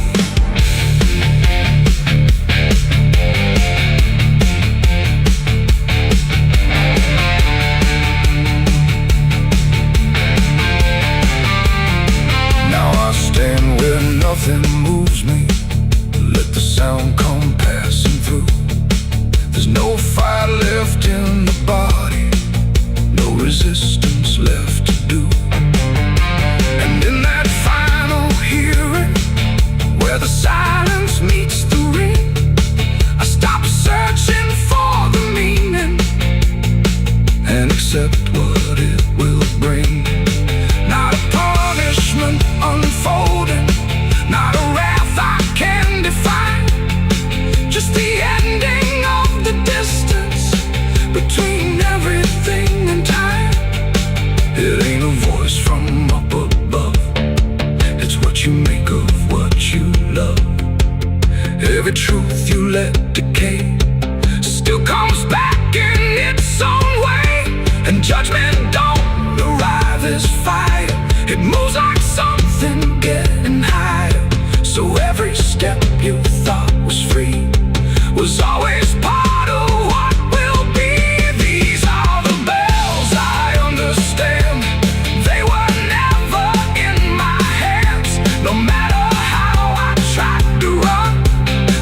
[SPEAKER 2] Now I stand where nothing moves me, let the sound come passing through. There's no fire left in the body, no resistance left to do. And in that final hearing, where the silence meets the ring, I stop searching for the meaning and accept what it will bring. Not a punishment unfolding, not a wrath I can define, just the ending of the distance between everything and time. It ain't a voice from up above, it's what you make of what you love. Every truth you let decay still comes back in its own way, and judgment don't arrive as fire, it moves like something getting higher. So every step you thought was free was always part of what will be. These are the bells I understand, they were never in my hands. No matter how I tried to run,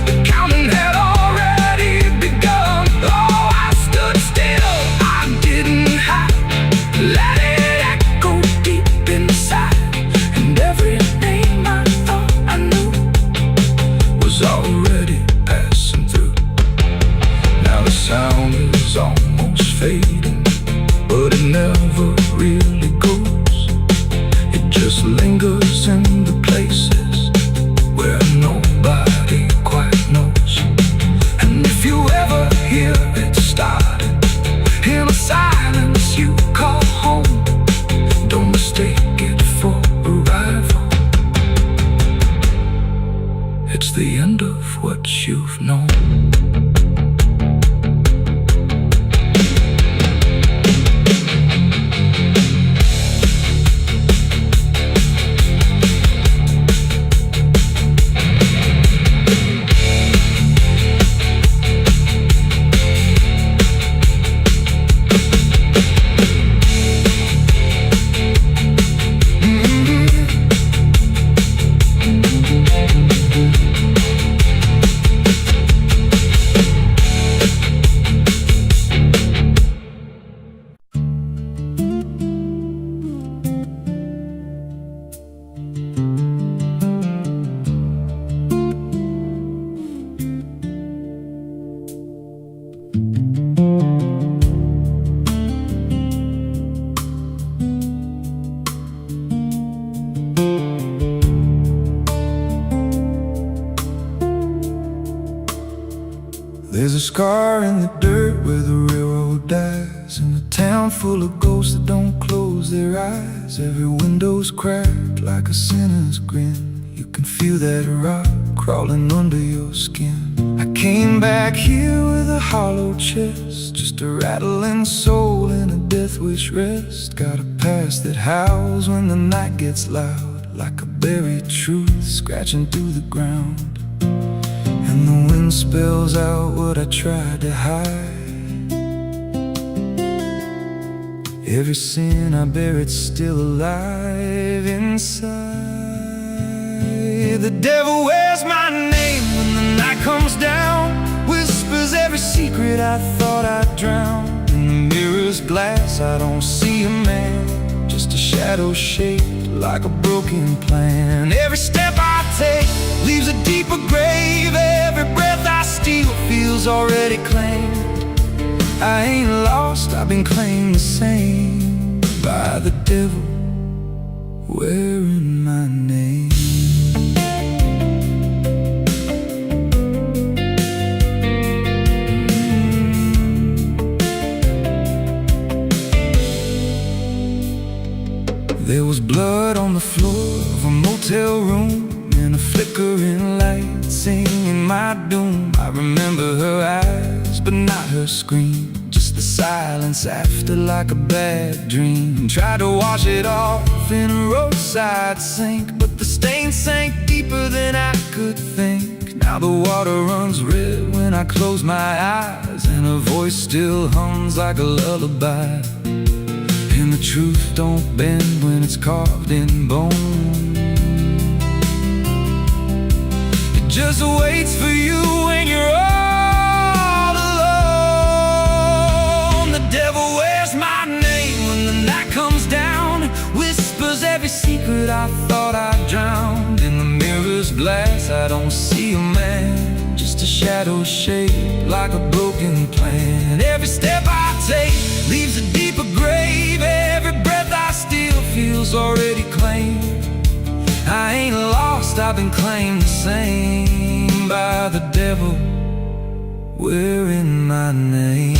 [SPEAKER 2] the counting had already begun. Oh, I stood still, I didn't hide, let it echo deep inside, and every name ghost lingers in the places where nobody quite knows. And if you ever hear it starting in a silence you call home, don't mistake it for arrival. It's the end of what you've known. There's a scar in the dirt where the railroad dies, in a town full of ghosts that don't close their eyes. Every window's cracked like a sinner's grin. You can feel that rock crawling under your skin. I came back here with a hollow chest, just a rattling soul in a death wish rest. Got a past that howls when the night gets loud, like a buried truth scratching through the ground. And the wind spells out what I tried to hide. Every sin I bear, it's still alive inside. The devil wears my name when the night comes down, whispers every secret I thought I'd drown. In the mirror's glass I don't see a man, just a shadow shaped like a broken plan. Every step I take leaves a deeper grave. Every breath I steal feels already claimed. I ain't lost, I've been claimed the same by the devil wearing my name. There was blood on the floor of a motel room, and a flickering light singing my doom. I remember her eyes, but not her scream, just the silence after like a bad dream. Tried to wash it off in a roadside sink, but the stain sank deeper than I could think. Now the water runs red when I close my eyes, and her voice still hums like a lullaby. And the truth don't bend when it's carved in bone. It just waits for you when you're all alone. The devil wears my name when the night comes down, whispers every secret I thought I'd drowned. In the mirror's glass I don't see a man, just a shadow shaped like a broken plan. Every step I take leaves a deeper grave. Every breath I steal feels already claimed. I ain't lost, I've been claimed the same by the devil wearing my name.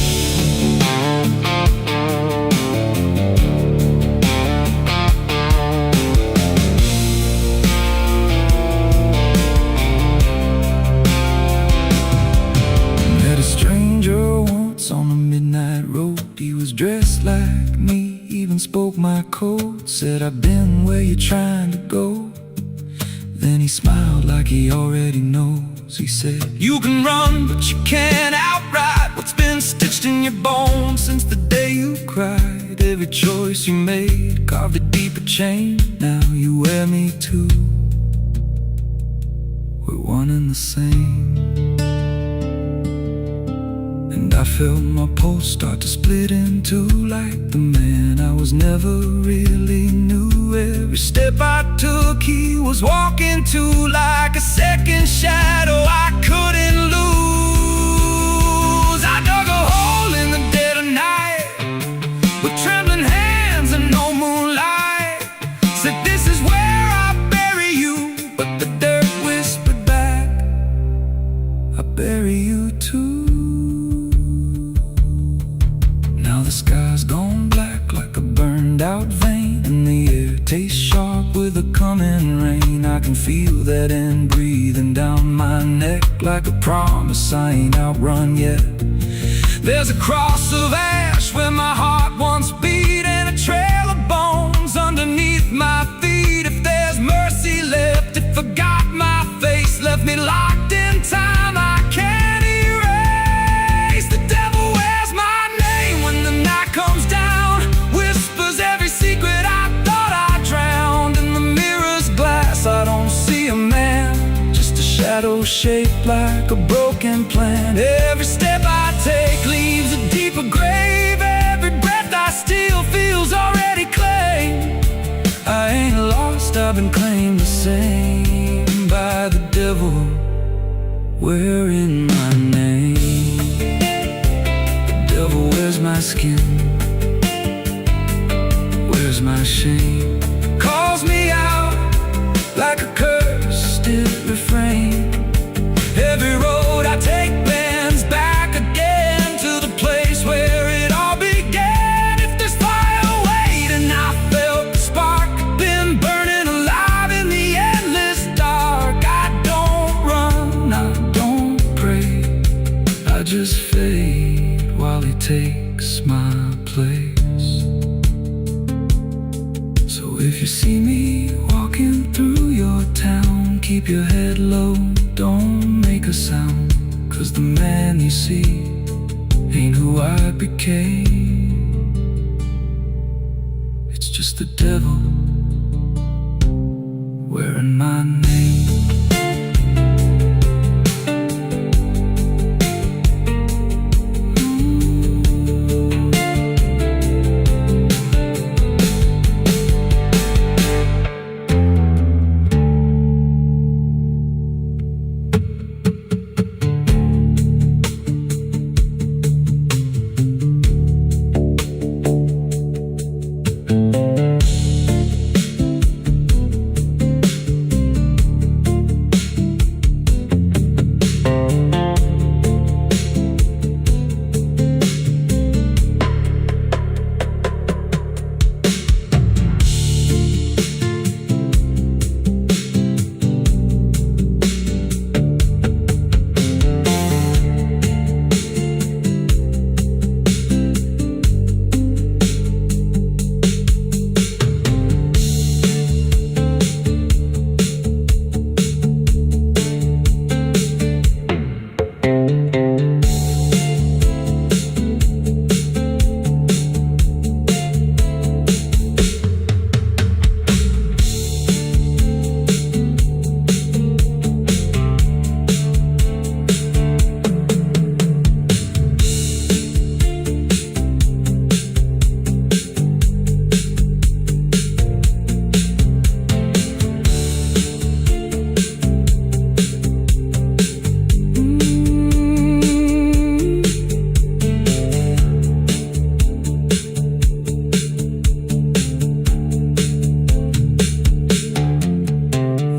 [SPEAKER 2] Met a stranger once on a midnight road. He was dressed like me, even spoke my code. Said, I've been where you're trying to go. Then he smiled like he already knows. He said, you can run, but you can't outride what's been stitched in your bones since the day you cried. Every choice you made carved a deeper chain. Now you wear me too. We're one and the same. And I felt my pulse start to split in two, like the man I was never really knew. Every step I took he was walking to, like a second shadow I couldn't lose. I dug a hole in the dead of night with trembling hands and no moonlight. Said, this is where
[SPEAKER 1] incoming rain. I can feel that end breathing down my neck like a promise I ain't outrun yet. There's a cross of ash where my heart once beat, and a trail of bones underneath my feet. If there's mercy left, it forgot my face, left me locked in time I can't erase. The devil wears my name when the night comes down, whispers every secret I thought I drowned. In the mirror's glass I don't see a man, just a shadow shaped like a broken plan. Every step I take leaves a deeper grave. Every breath I steal feels already claimed. I ain't lost, I've been claimed the same by the devil wearing my name. The devil wears my skin, wears my shame, calls me out like a cursed refrain. Every road I take bends back again to the place where it all began. If there's fire waiting, I felt the spark, been burning alive in the endless dark. I don't run, I don't pray, I just fade while he takes my place. So if you see me walking through your town, keep your head low, don't make a sound, 'cause the man you see ain't who I became. It's just the devil wearing my name.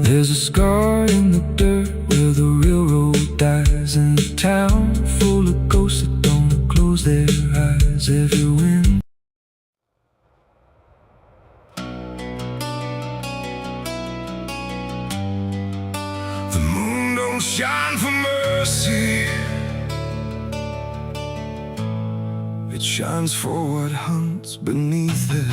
[SPEAKER 1] There's a scar in the dirt where the railroad dies, in a town full of ghosts that don't close their eyes. Every wind
[SPEAKER 2] The moon don't shine for mercy, it shines for what hunts beneath it.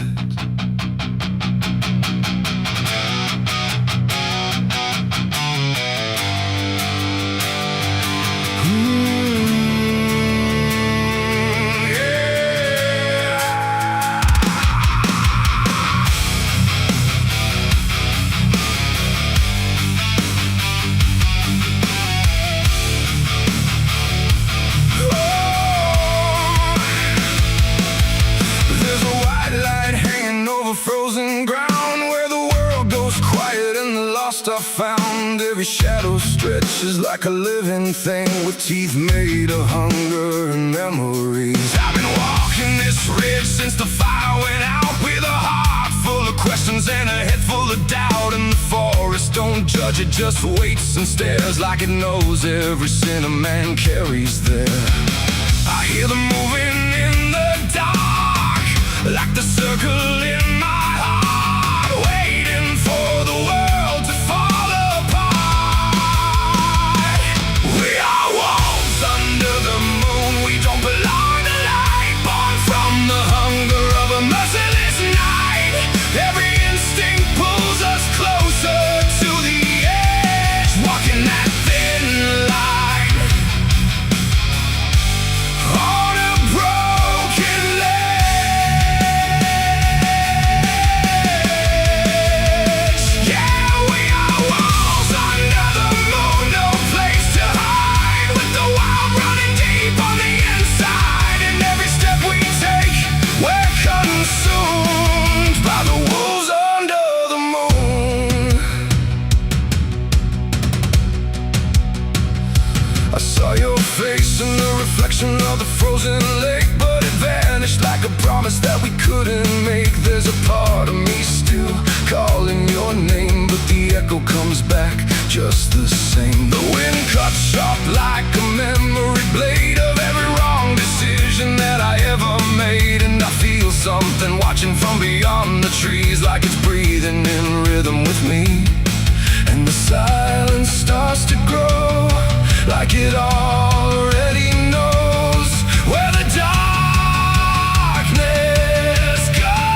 [SPEAKER 2] Frozen ground where the world goes quiet and the lost are found. Every shadow stretches like a living thing with teeth made of hunger and memories. I've been walking this ridge since the fire went out, with a heart full of questions and a head full of doubt. And the forest don't judge, it just waits and stares like it knows every sin a man carries there. I hear them moving in the dark, like the circle in my heart, waiting for the reflection of the frozen lake, but it vanished like a promise that we couldn't make. There's a part of me still calling your name, but the echo comes back just the same. The wind cuts sharp like a memory blade of every wrong decision that I ever made. And I feel something watching from beyond the trees, like it's breathing in rhythm with me. And the silence starts to grow, like it already knows where the darkness goes.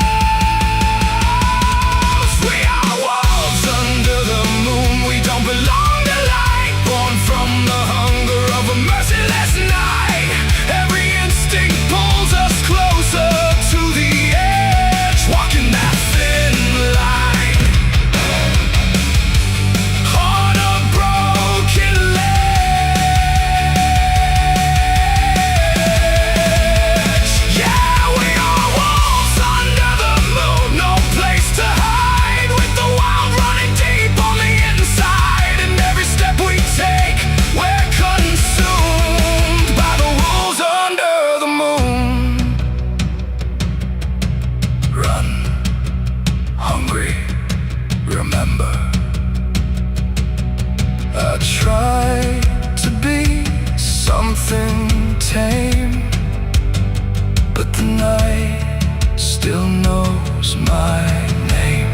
[SPEAKER 2] We are wolves under the moon. We don't belong to light, born from the hunger of a merciless night. Every instinct pulls us closer to the edge, walking that thin line. On a broken ledge. Yeah, we are wolves under the moon. No place to hide, with the wild running deep on the inside. And every step we take, we're consumed by the wolves under the moon. Run, hungry, remember. I try to be something tame, but the night still knows my name.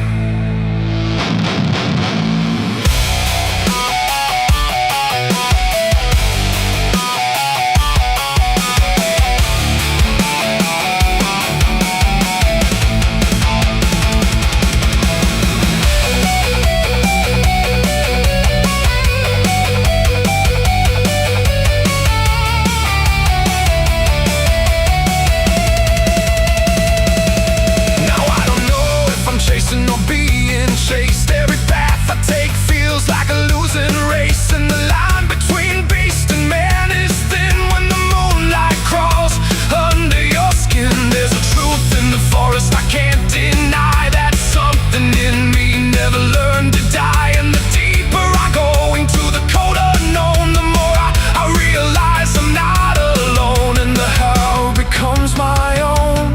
[SPEAKER 2] Now I don't know if I'm chasing or being chased. Every path I take feels like a losing race, and the line between beast and man is thin when the moonlight crawls under your skin. There's a truth in the forest I can't deny, that something in me never learned to die. And the deeper I go into the cold unknown, the more I realize I'm not alone. And the how becomes my own,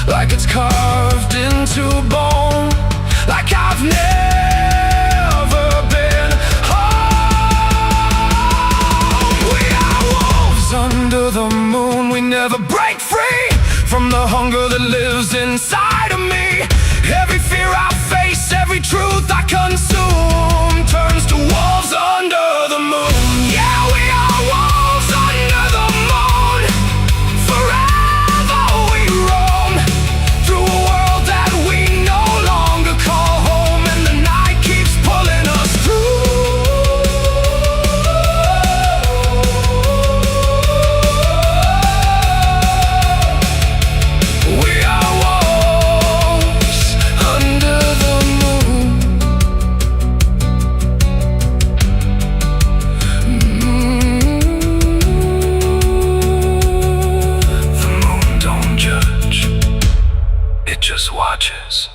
[SPEAKER 2] like it's carved into bone, like I've never been home. We are wolves under the moon. We never break free from the hunger that lives inside of me. Every fear I face, every truth I consume, turns to wolves under the moon. Yeah, we are wolves under the moon. Forever we roam through a world that we no longer call home, and the night keeps pulling us through. We are wolves under the moon. The moon don't judge, it just watches.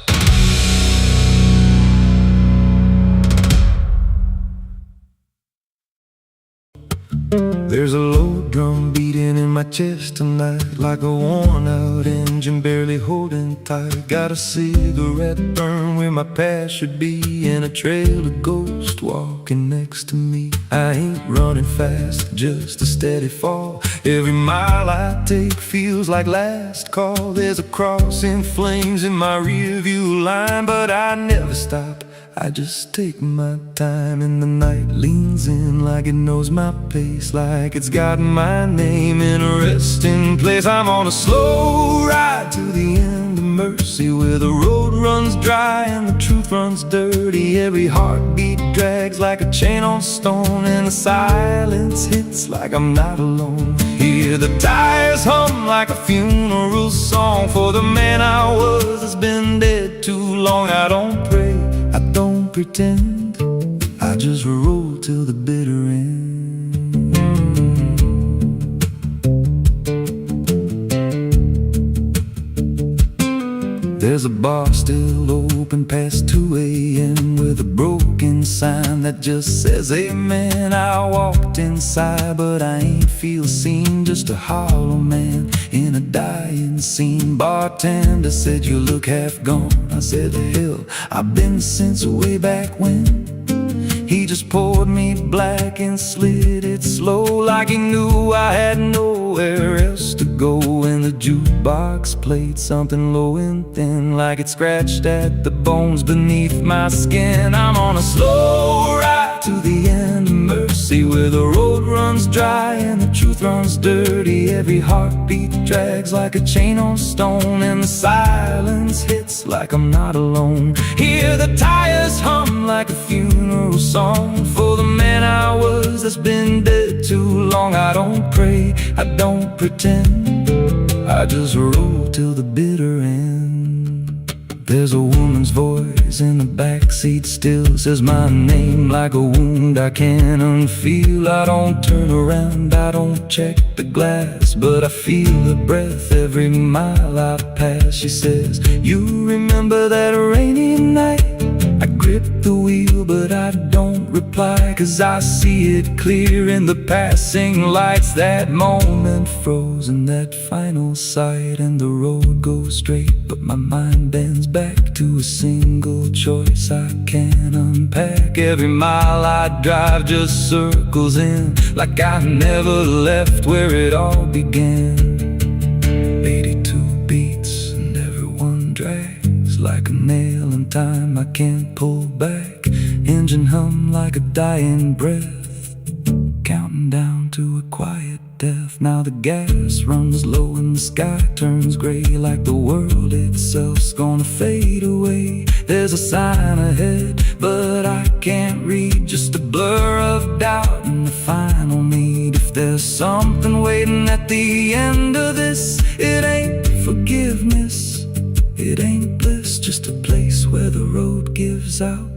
[SPEAKER 1] There's a low drum beating in my chest tonight, like a worn out engine barely holding tight. Got a cigarette burn where my past should be, and a trail of ghosts walking next to me. I ain't running fast, just a steady fall. Every mile I take feels like last call. There's a cross in flames in my rearview line, but I never stop, I just take my time. And the night leans in like it knows my pace, like it's got my name in a resting place. I'm on a slow ride to the end of mercy, where the road runs dry and the truth runs dirty. Every heartbeat drags like a chain on stone, and the silence hits like I'm not alone. Hear the tires hum like a funeral song for the man I was that's been dead too long. I don't pray, I don't pretend, I just roll till the bitter end. There's a bar still open past 2 a.m. with a broken sign that just says amen. I walked inside, but I ain't feel seen, just a hollow man in a dying scene. Bartender said, you look half gone. I said, hell, I've been since way back when. He just poured me black and slid it slow, like he knew I had nowhere else to go. And the jukebox played something low and thin, like it scratched at the bones beneath my skin. I'm on a slow ride to the end of mercy, where the road runs dry and the truth runs dirty. Every heartbeat drags like a chain on stone, and the silence hits like I'm not alone. Hear the tires hum like a funeral song for the man I was that's been dead too long. I don't pray, I don't pretend, I just roll till the bitter end. There's a woman's voice in the backseat still, says my name like a wound I can't unfeel. I don't turn around, I don't check the glass, but I feel her breath every mile I pass. She says, you remember that rainy night? I grip the wheel, but I don't reply, 'cause I see it clear in the passing lights. That moment frozen, that final sight, and the road goes straight, but my mind bends back to a single choice I can't unpack. Every mile I drive just circles in, like I never left where it all began. 82 beats and everyone drags like a nail in time I can't pull back. Engine hum like a dying breath, counting down to a quiet death. Now the gas runs low and the sky turns gray, like the world itself's gonna fade away. There's a sign ahead, but I can't read, just a blur of doubt and the final need. If there's something waiting at the end of this, it ain't forgiveness, it ain't bliss, just a place where the road gives out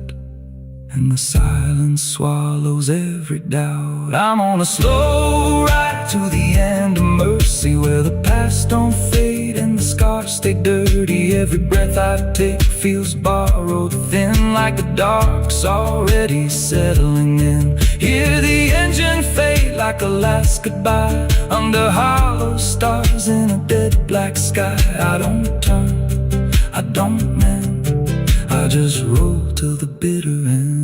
[SPEAKER 1] and the silence swallows every doubt. I'm on a slow ride to the end of mercy, where the past don't fade and the scars stay dirty. Every breath I take feels borrowed, thin, like the dark's already settling in. Hear the engine fade like a last goodbye, under hollow stars in a dead black sky. I don't turn, I don't mend, I just roll till the bitter end.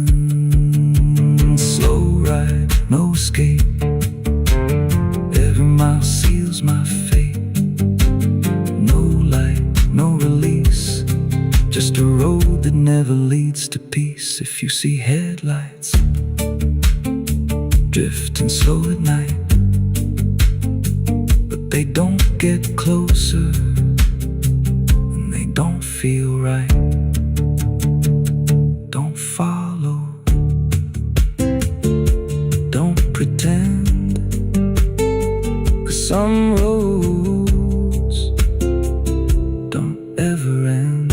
[SPEAKER 1] Slow ride, no escape, every mile seals my fate. No light, no release, just a road that never leads to peace. If you see headlights drifting slow at night, but they don't get closer and they don't feel right, don't follow, don't pretend, 'cause some roads don't ever end.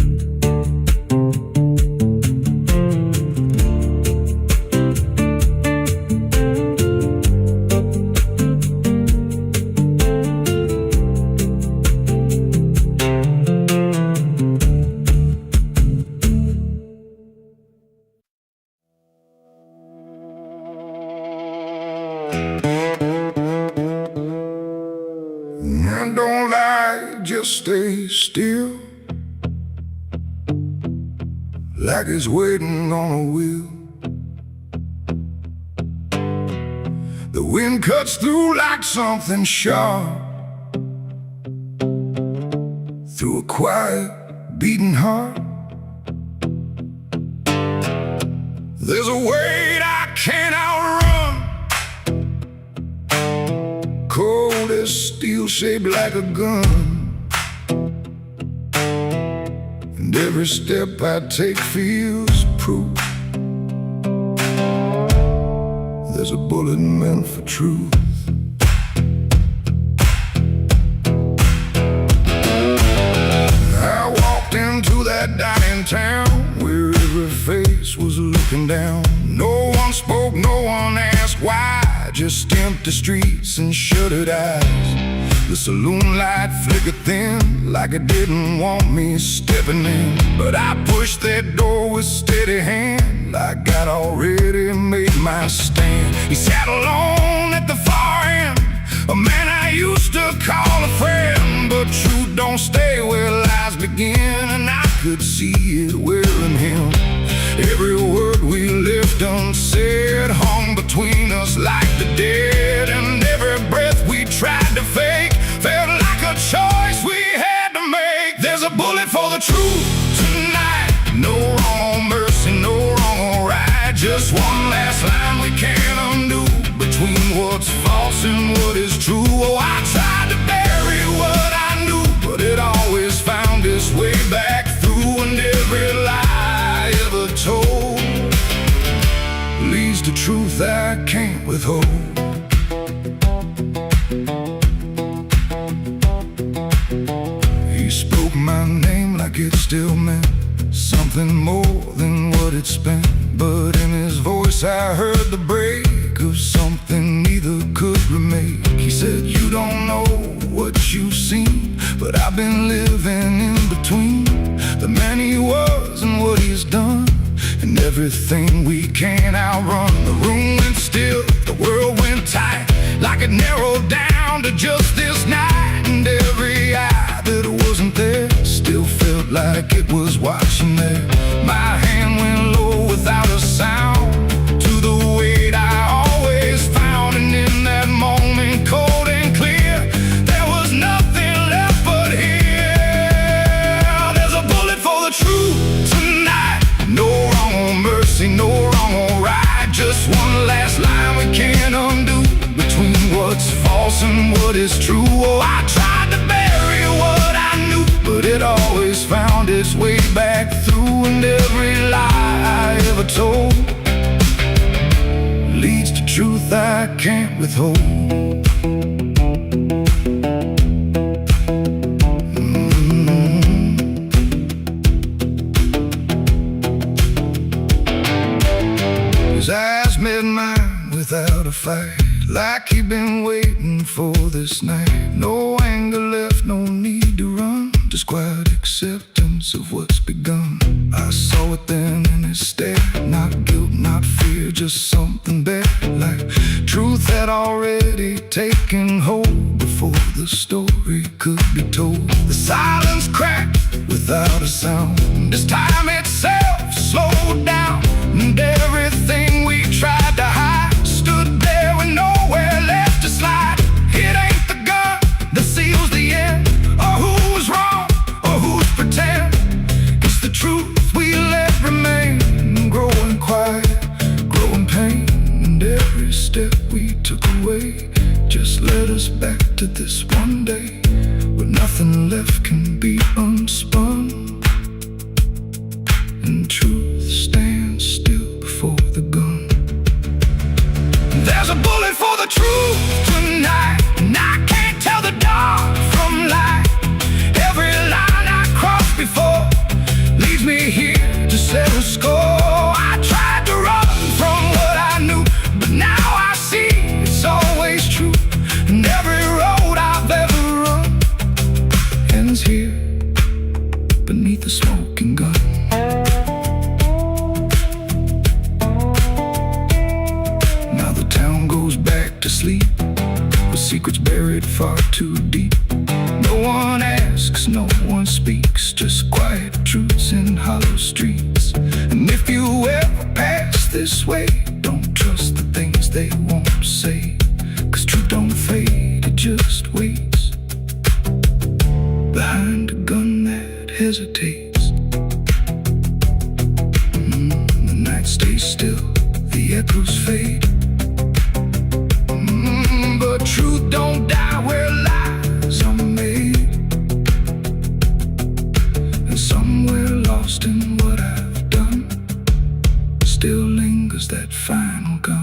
[SPEAKER 2] And don't lie, just stay still, like it's waiting on a wheel. The wind cuts through like something sharp, through a quiet, beating heart. There's a weight I can't outrun, cold as steel, shaped like a gun. And every step I take feels proof there's a bullet meant for truth. I walked into that dying town where every face was looking down. No one spoke, no one asked why, just empty streets and shuttered eyes. The saloon light flickered thin, like it didn't want me stepping in. But I pushed that door with steady hand, like I'd already my stand. He sat alone at the far end, a man I used to call a friend. But truth don't stay where lies begin, and I could see it wearing him. Every word we left unsaid hung between us like the dead, and every breath we tried to fake felt like a choice we had to make. There's a bullet for the truth tonight. No wrong or mercy, no wrong or right. Just one last line we can't undo, between what's false and what is true. Oh, I tried to bury what I knew, but it always found its way back through. And every lie ever told leads to truth I can't withhold. He spoke my name like it still meant something more than what it's spent. But in his voice I heard the break of something neither could remake. He said, you don't know what you've seen, but I've been living in between the man he was and what he's done, and everything we can't outrun. The room went still, the world went tight, like it narrowed down to just this night. And every eye that wasn't there still felt like it was watching there. My hand went low without a sound to the weight I always found. And in that moment, cold and clear, there was nothing left but here. There's a bullet for the truth tonight. No wrong or mercy, no wrong or right. Just one last line we can't undo, between what's false and what is true. Oh, I tried to bury what I knew, but it always found its way back through. And every lie I ever told leads to truth I can't withhold. His eyes met mine without a fight, like he'd been waiting for this night. No anger left, no need to run, just quiet acceptance of what's begun. I saw it then in his stare, not guilt, not fear, just something better, like truth had already taken hold before the story could be told. The silence cracked without a sound, this time itself slowed down, and everything we tried to hide stood there with nowhere left to slide. It ain't the gun that seals the end, or who's wrong, or who's pretend. It's the truth we let remain, growing quiet, growing pain. And every step we took away just led us back to this one day, where nothing left can be unspun, and truth stands still before the gun. There's a bullet for the truth tonight, and I can't tell the dark from light. Every line I crossed before leads me here to settle score. I tried to run from what I knew, but now I see it's always true. And every road I've ever run ends here beneath the smoking gun. To sleep with secrets buried far too deep. No one asks, no one speaks, just quiet truths in hollow streets. And if you ever pass this way, don't trust the things they won't say, 'cause truth don't fade, it just waits behind a gun that hesitates. The night stays still, the echoes fade, but truth don't die where lies are made. And somewhere lost in what I've done still lingers that final gun.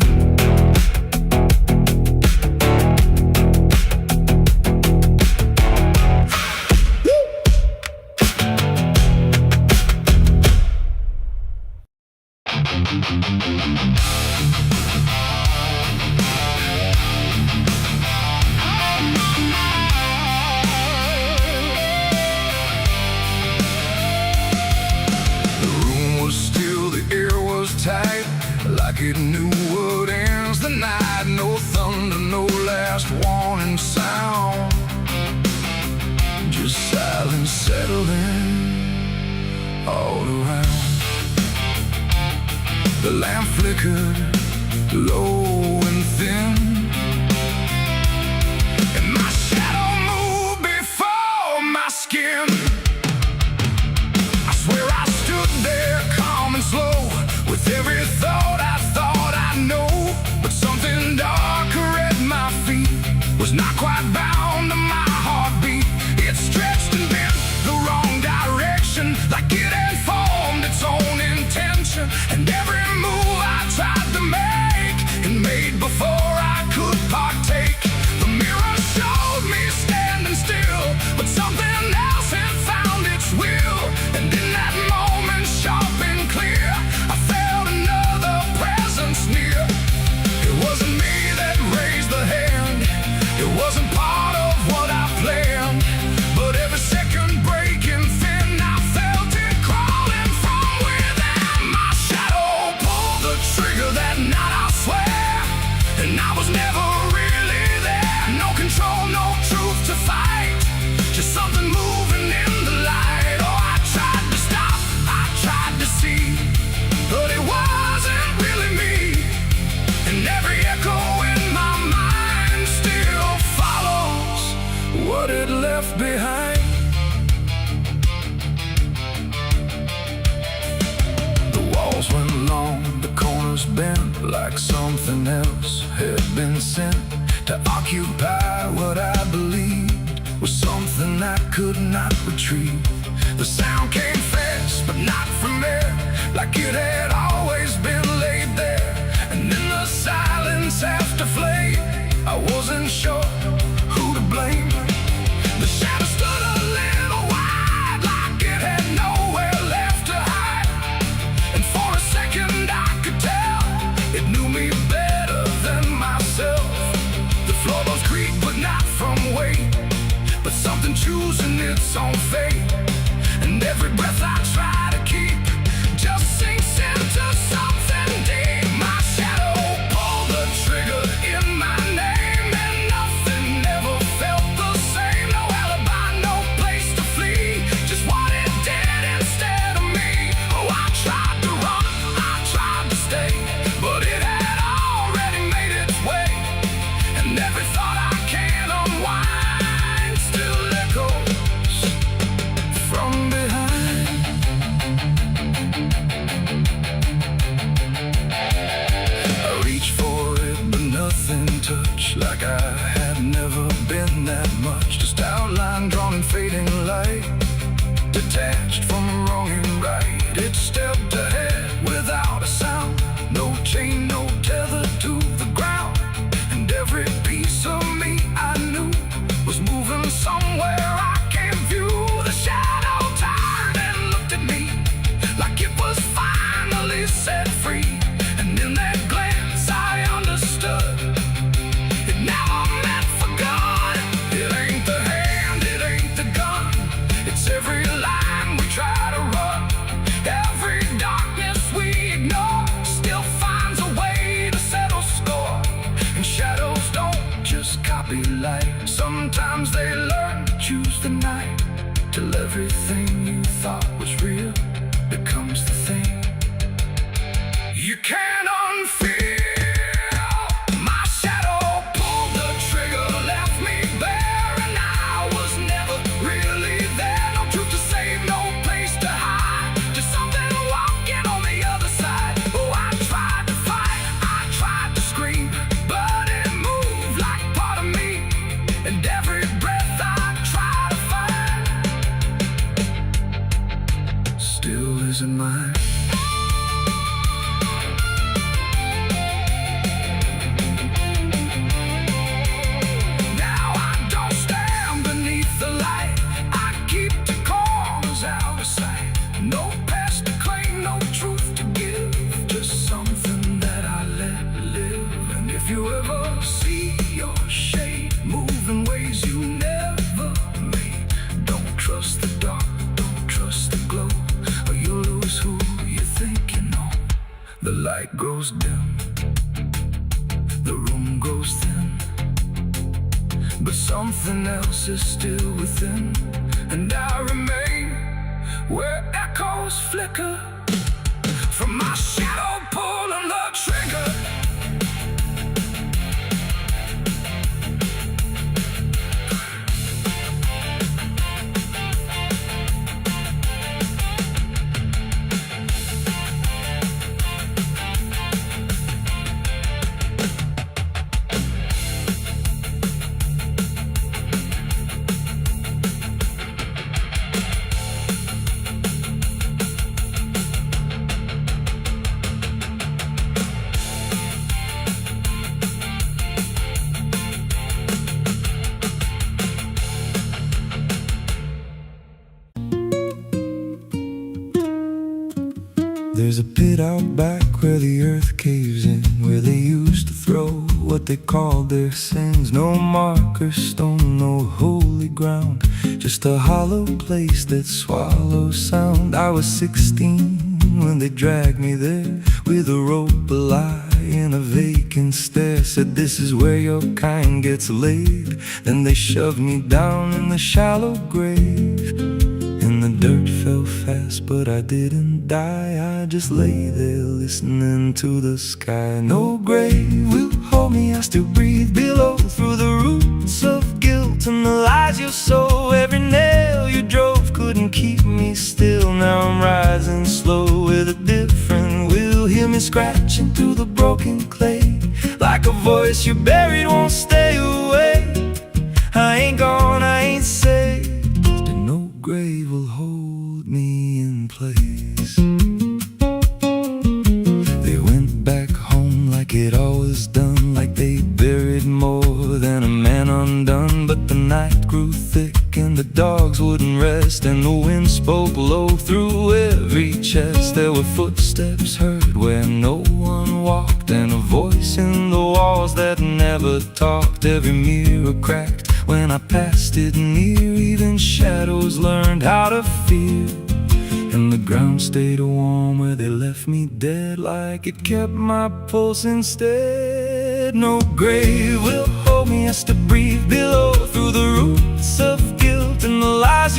[SPEAKER 2] like it knew what ends the night. No thunder, no last warning sound, just silence settling all around. The lamp flickered low and thin, and my shadow moved before my skin. I swear I stood there calm and slow, with every thought I know. But something darker at my feet was not quite bound to my heartbeat. It stretched and bent the wrong direction, like it had formed its own intention. And every move I tried to make, and made before I could partake. The mirror showed me standing still, but something else had found its will. And in that moment, sharp and clear, I felt another presence near. It wasn't me that raised the hand, it wasn't part of what I planned, but every second breaking thin, I felt it crawling from within. My shadow pulled the trigger that night, I swear, and I was never really there. No control, no truth to fight, just something moving in the light. Oh, I tried to stop, I tried to see, but it wasn't really me. And every echo in my mind still follows what it left behind. The walls went long, the corners bent, like something else had been sent to occupy what I believed was something I could not retrieve. The sound came fast, but not from there, like it had always been laid there. And in the silence after flame, I wasn't sure who to blame. The shadow stood a little wide, like it had nowhere left to hide. And for a second I could tell it knew me better than myself. The floorboards creak, but not from weight, but something choosing its own fate. And every breath I try to keep just sinks into something deep. My shadow pulled the trigger in my name, and nothing ever felt the same. No alibi, no place to flee, just what it did instead of me. Oh, I tried to run, I tried to stay, but it had already made its way. And every thought I can't unwind still echoes from behind. I reached for it, but nothing touched, like I had never been that much. Just outline drawn in fading light, detached from wrong and right. It stepped ahead without a sound, no chain, no tether to the ground. And every piece of me I knew was moving somewhere I can't view. The shadow turned and looked at me, like it was finally set free. And in that glance I understood, it never meant for good. It ain't the hand, it ain't the gun, it's every line we try to run. Every darkness we ignore still finds a way to settle score. And shadows don't just copy light, sometimes they learn to choose the night, till everything you thought was real becomes the thing you can't unfeel. My shadow pulled the trigger, left me bare, and I was never really there. No truth to save, no place to hide, just something walking on the other side. Oh, I tried to fight, I tried to scream, but it moved like part of me. And every breath I try to find grows dim, the room grows thin, but something else is still within, and I remain where echoes flicker from my shadow pulling the trigger.
[SPEAKER 1] There's a pit out back where the earth caves in, where they used to throw what they called their sins. No marker stone, no holy ground, just a hollow place that swallows sound. I was 16 when they dragged me there, with a rope, a lie, and a vacant stare. Said this is where your kind gets laid. Then they shoved me down in the shallow grave, and the dirt fell fast, but I didn't die. I just lay there listening to the sky. No grave will hold me, I still breathe below, through the roots of guilt and the lies you sow. Every nail you drove couldn't keep me still. Now I'm rising slow with a different will. Hear me scratching through the broken clay, like a voice you buried won't stay away. I ain't gone, I ain't saved, and no grave will hold me in place. They went back home like it always done, like they buried more than a man undone. But the night grew thick and the dogs wouldn't rest, and the wind spoke low through every chest. There were footsteps heard where no one walked, and a voice in the walls that never talked. Every mirror cracked when I passed it near, even shadows learned how to fear. And the ground stayed warm where they left me dead, like it kept my pulse instead. No grave will hold me, I still breathe below, through the roots of guilt and the lies